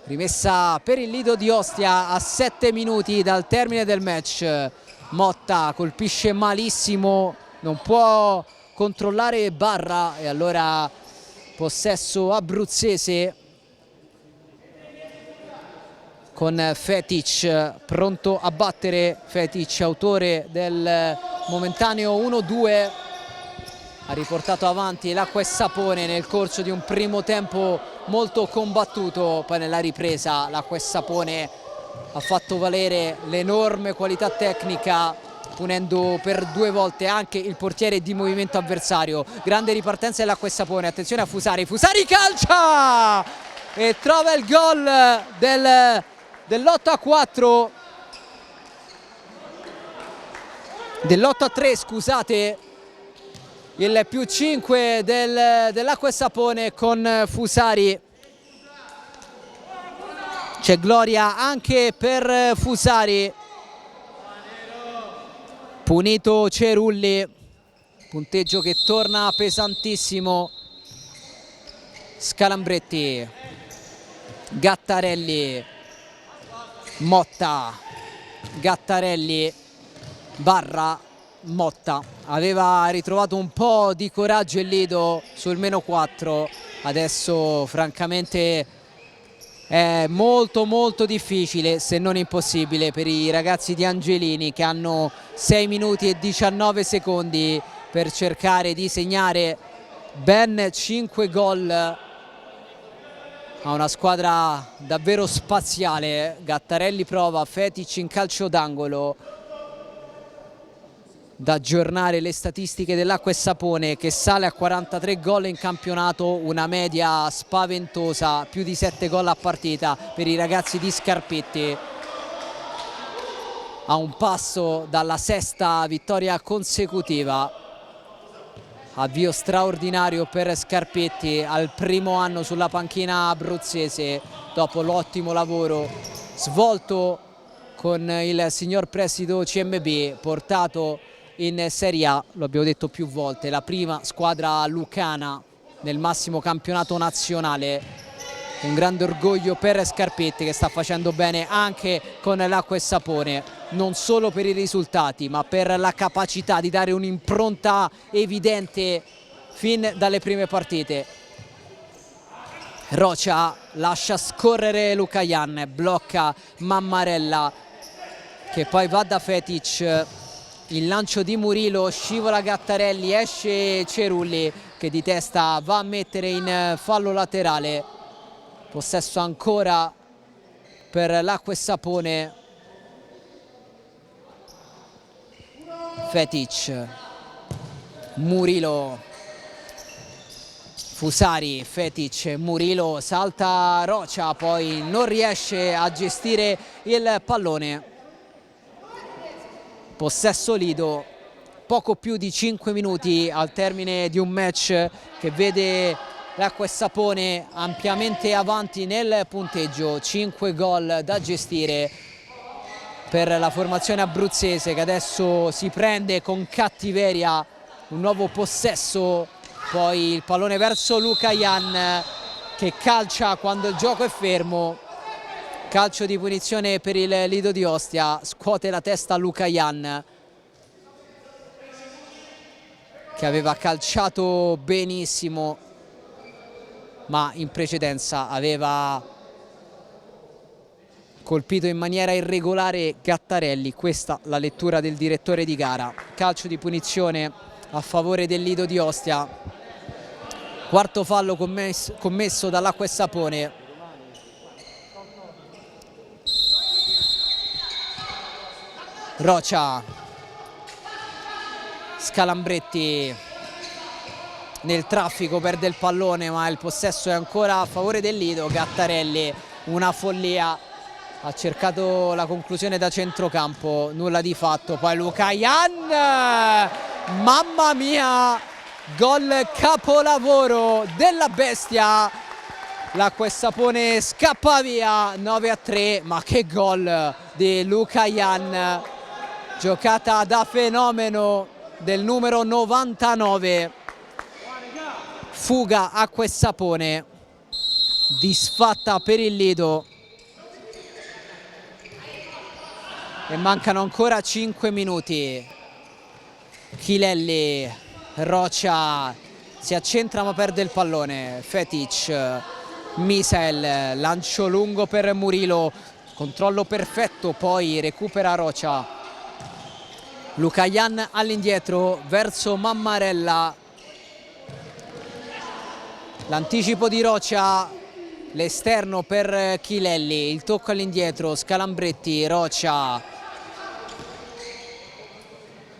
Speaker 1: rimessa per il Lido di Ostia a 7 minuti dal termine del match. Motta colpisce malissimo, non può controllare Barra e allora possesso abruzzese con Fetic pronto a battere. Fetic, autore del momentaneo 1-2, ha riportato avanti l'Acquessapone nel corso di un primo tempo molto combattuto. Poi nella ripresa l'Acquessapone ha fatto valere l'enorme qualità tecnica, punendo per 2 volte anche il portiere di movimento avversario. Grande ripartenza dell'Acquessapone, attenzione a Fusari, Fusari calcia e trova il gol dell'8-4, dell'8-3 scusate, il più 5 dell'Acqua e Sapone con Fusari. C'è gloria anche per Fusari. Punito Cerulli, punteggio che torna pesantissimo. Scalambretti, Gattarelli, Motta, Gattarelli, Barra, Motta. Aveva ritrovato un po' di coraggio il Lido sul -4, adesso francamente è molto difficile, se non impossibile, per i ragazzi di Angelini, che hanno 6 minuti e 19 secondi per cercare di segnare ben 5 gol a una squadra davvero spaziale. Gattarelli prova, Fetic in calcio d'angolo. Da aggiornare le statistiche dell'Acqua e Sapone, che sale a 43 gol in campionato, una media spaventosa, più di 7 gol a partita per i ragazzi di Scarpetti. A un passo dalla 6ª vittoria consecutiva. Avvio straordinario per Scarpetti al primo anno sulla panchina abruzzese, dopo l'ottimo lavoro svolto con il signor prestito CMB, portato in Serie A, lo abbiamo detto più volte, la prima squadra lucana nel massimo campionato nazionale. Un grande orgoglio per Scarpetti, che sta facendo bene anche con l'Acqua e Sapone, non solo per i risultati ma per la capacità di dare un'impronta evidente fin dalle prime partite. Rocia lascia scorrere Lucajan, blocca Mammarella, che poi va da Fetic. Il lancio di Murilo, scivola Gattarelli, esce Cerulli che di testa va a mettere in fallo laterale. Possesso ancora per l'Acqua e Sapone. Fetic, Murilo, Fusari, Fetic, Murilo, salta Rocia, poi non riesce a gestire il pallone. Possesso Lido, poco più di 5 minuti al termine di un match che vede l'Acqua e Sapone ampiamente avanti nel punteggio. 5 gol da gestire per la formazione abruzzese, che adesso si prende con cattiveria un nuovo possesso. Poi il pallone verso Lucajan, che calcia quando il gioco è fermo. Calcio di punizione per il Lido di Ostia, scuote la testa Lucajan, che aveva calciato benissimo, ma in precedenza aveva colpito in maniera irregolare Gattarelli. Questa la lettura del direttore di gara. Calcio di punizione a favore del Lido di Ostia. Quarto fallo commesso dall'Acqua e Sapone. Rocia, Scalambretti nel traffico, perde il pallone, ma il possesso è ancora a favore del Lido. Gattarelli, una follia, ha cercato la conclusione da centrocampo, nulla di fatto. Poi Lucajan, mamma mia, gol capolavoro della bestia. L'Acqua e Sapone scappa via 9-3, ma che gol di Lucajan, giocata da fenomeno del numero 99. Fuga Acqua e Sapone, disfatta per il Lido, e mancano ancora 5 minuti. Chilelli, Rocia si accentra ma perde il pallone. Fetic, Misael, lancio lungo per Murilo, controllo perfetto, poi recupera Rocia. Lucajan all'indietro verso Mammarella, l'anticipo di Rocia, l'esterno per Chilelli, il tocco all'indietro, Scalambretti, Rocia.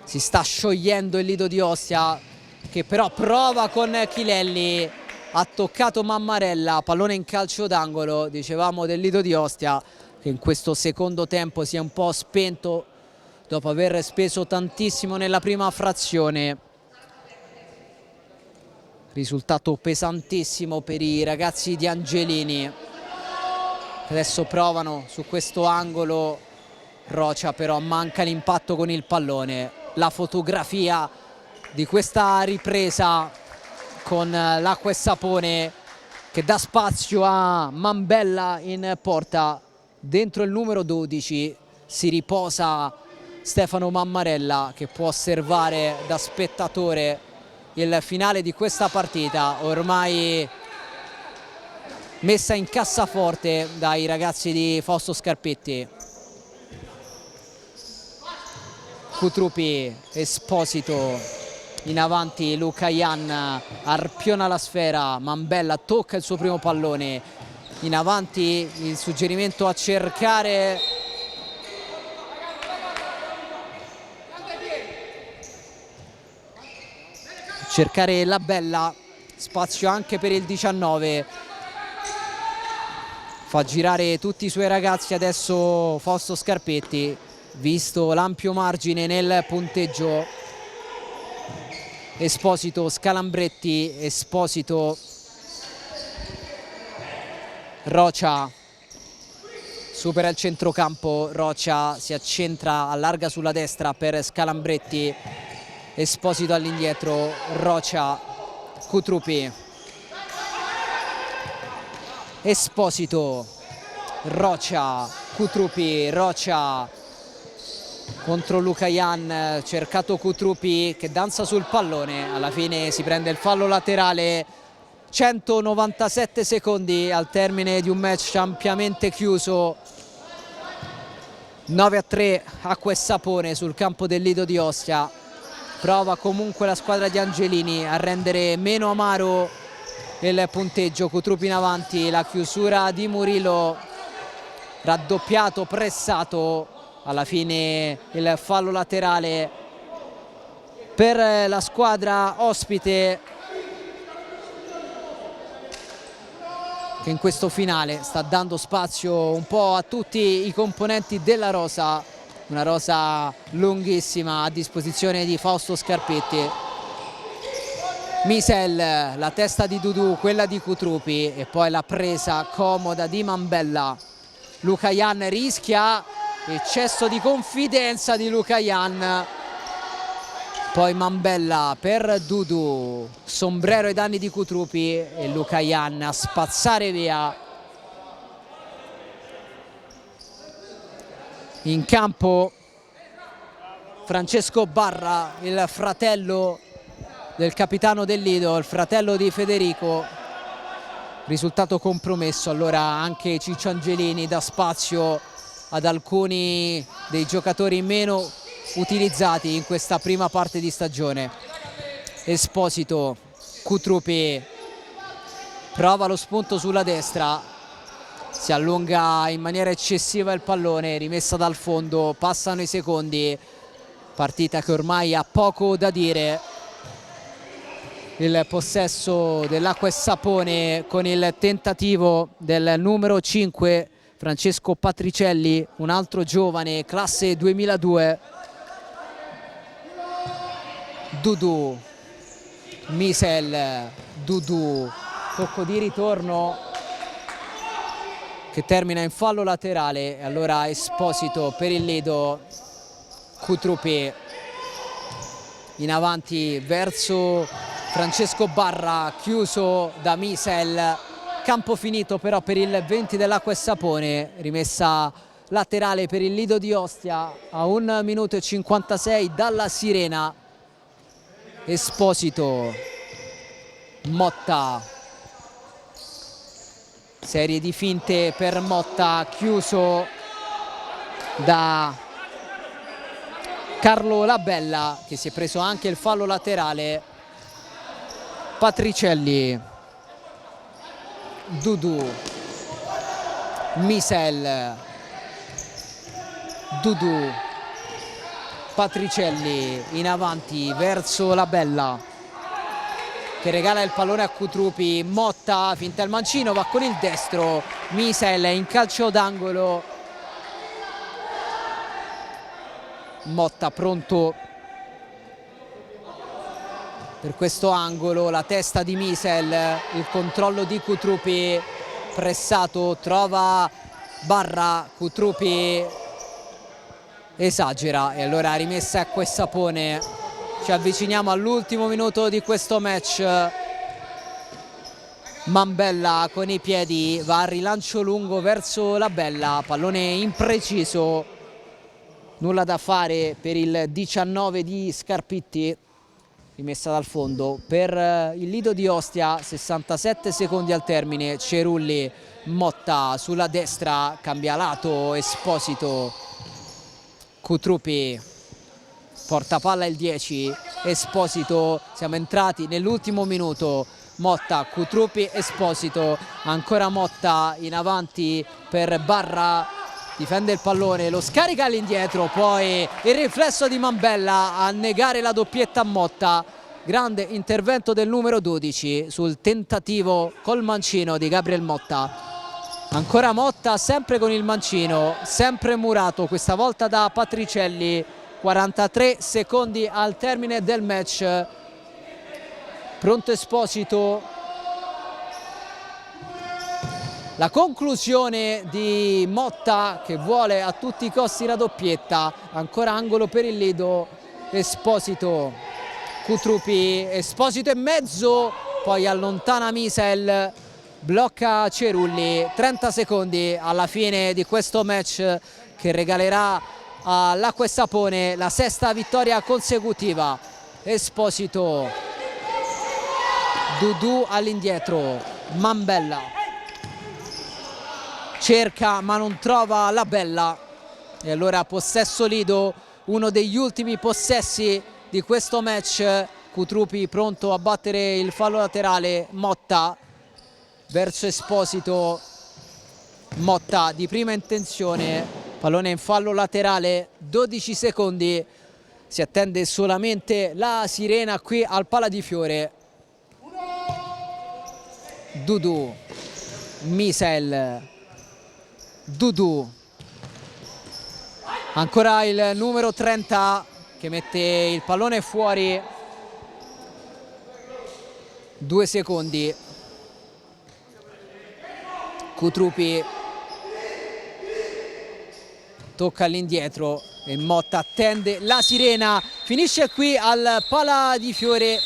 Speaker 1: Si sta sciogliendo il Lido di Ostia, che però prova con Chilelli, ha toccato Mammarella, pallone in calcio d'angolo. Dicevamo del Lido di Ostia che in questo secondo tempo si è un po' spento dopo aver speso tantissimo nella prima frazione. risultato pesantissimo per i ragazzi di Angelini, che adesso provano su questo angolo. Rocia però manca l'impatto con il pallone. La fotografia di questa ripresa con l'acqua e sapone che dà spazio a Mambella in porta. Dentro il numero 12 si riposa Stefano Mammarella, che può osservare da spettatore il finale di questa partita, ormai messa in cassaforte dai ragazzi di Fausto Scarpetti. Cutrupi, Esposito, in avanti Luca Ian, arpiona la sfera, Mambella tocca il suo primo pallone, in avanti il suggerimento a cercare la Bella, spazio anche per il 19, fa girare tutti i suoi ragazzi adesso Fausto Scarpetti, visto l'ampio margine nel punteggio. Esposito, Scalambretti, Esposito, Rocia, supera il centrocampo, Rocia si accentra, allarga sulla destra per Scalambretti, Esposito all'indietro, Rocia, Cutrupi, Esposito, Rocia, Cutrupi, Rocia contro Luca Ian, cercato Cutrupi che danza sul pallone, alla fine si prende il fallo laterale. 197 secondi al termine di un match ampiamente chiuso, 9-3 acqua e sapone sul campo del Lido di Ostia. Prova comunque la squadra di Angelini a rendere meno amaro il punteggio. Cutrupi in avanti, la chiusura di Murillo, raddoppiato, pressato, alla fine il fallo laterale per la squadra ospite, che in questo finale sta dando spazio un po' a tutti i componenti della rosa, una rosa lunghissima a disposizione di Fausto Scarpetti. Misel, la testa di Dudu, quella di Cutrupi e poi la presa comoda di Mambella. Luca Ian rischia, eccesso di confidenza di Luca Ian, poi Mambella per Dudu, sombrero ai danni di Cutrupi e Luca Ian a spazzare via. In campo Francesco Barra, il fratello del capitano del Lido, il fratello di Federico. Risultato compromesso, allora anche Ciccio Angelini dà spazio ad alcuni dei giocatori meno utilizzati in questa prima parte di stagione. Esposito, Cutrupi prova lo spunto sulla destra, si allunga in maniera eccessiva il pallone, rimessa dal fondo, passano i secondi, partita che ormai ha poco da dire. Il possesso dell'acqua e sapone con il tentativo del numero 5 Francesco Patricelli, un altro giovane, classe 2002. Dudu, Misel, Dudu, tocco di ritorno che termina in fallo laterale. Allora Esposito per il Lido, Cutrupi in avanti verso Francesco Barra, chiuso da Misel. Campo finito però per il 20 dell'acqua e sapone, rimessa laterale per il Lido di Ostia a 1 minuto e 56 dalla sirena. Esposito, Motta, serie di finte per Motta, chiuso da Carlo Labella, che si è preso anche il fallo laterale. Patricelli, Dudu, Misel, Dudu, Patricelli in avanti verso Labella, che regala il pallone a Cutrupi. Motta finta il mancino, va con il destro. Misel in calcio d'angolo. Motta pronto per questo angolo, la testa di Misel, il controllo di Cutrupi, pressato, trova Barra, Cutrupi esagera e allora rimessa acqua e sapone. Ci avviciniamo all'ultimo minuto di questo match. Mambella con i piedi va a rilancio lungo verso la Bella, pallone impreciso, nulla da fare per il 19 di Scarpitti, rimessa dal fondo per il Lido di Ostia. 67 secondi al termine, Cerulli, Motta sulla destra, cambia lato, Esposito, Cutrupi, porta palla il 10, Esposito, siamo entrati nell'ultimo minuto, Motta, Cutrupi, Esposito, ancora Motta in avanti per Barra, difende il pallone, lo scarica all'indietro, poi il riflesso di Mambella a negare la doppietta a Motta. Grande intervento del numero 12 sul tentativo col mancino di Gabriel Motta. Ancora Motta, sempre con il mancino, sempre murato, questa volta da Patricelli. 43 secondi al termine del match. Pronto Esposito. La conclusione di Motta che vuole a tutti i costi la doppietta. Ancora angolo per il Lido. Esposito, Cutrupi, Esposito e mezzo, poi allontana Misel, blocca Cerulli. 30 secondi alla fine di questo match che regalerà all'Acqua e Sapone la sesta vittoria consecutiva. Esposito, Dudu all'indietro, Mambella cerca ma non trova la Bella e allora possesso Lido, uno degli ultimi possessi di questo match. Cutrupi pronto a battere il fallo laterale, Motta verso Esposito, Motta di prima intenzione, pallone in fallo laterale, 12 secondi, si attende solamente la sirena qui al Pala di Fiore. Dudu, Misel, Dudu, ancora il numero 30 che mette il pallone fuori, 2 secondi, Cutrupi tocca all'indietro e Motta attende la sirena. Finisce qui al Pala di Fiore.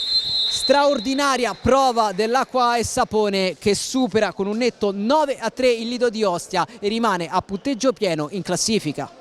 Speaker 1: Straordinaria prova dell'Acqua e Sapone che supera con un netto 9-3 il Lido di Ostia e rimane a punteggio pieno in classifica.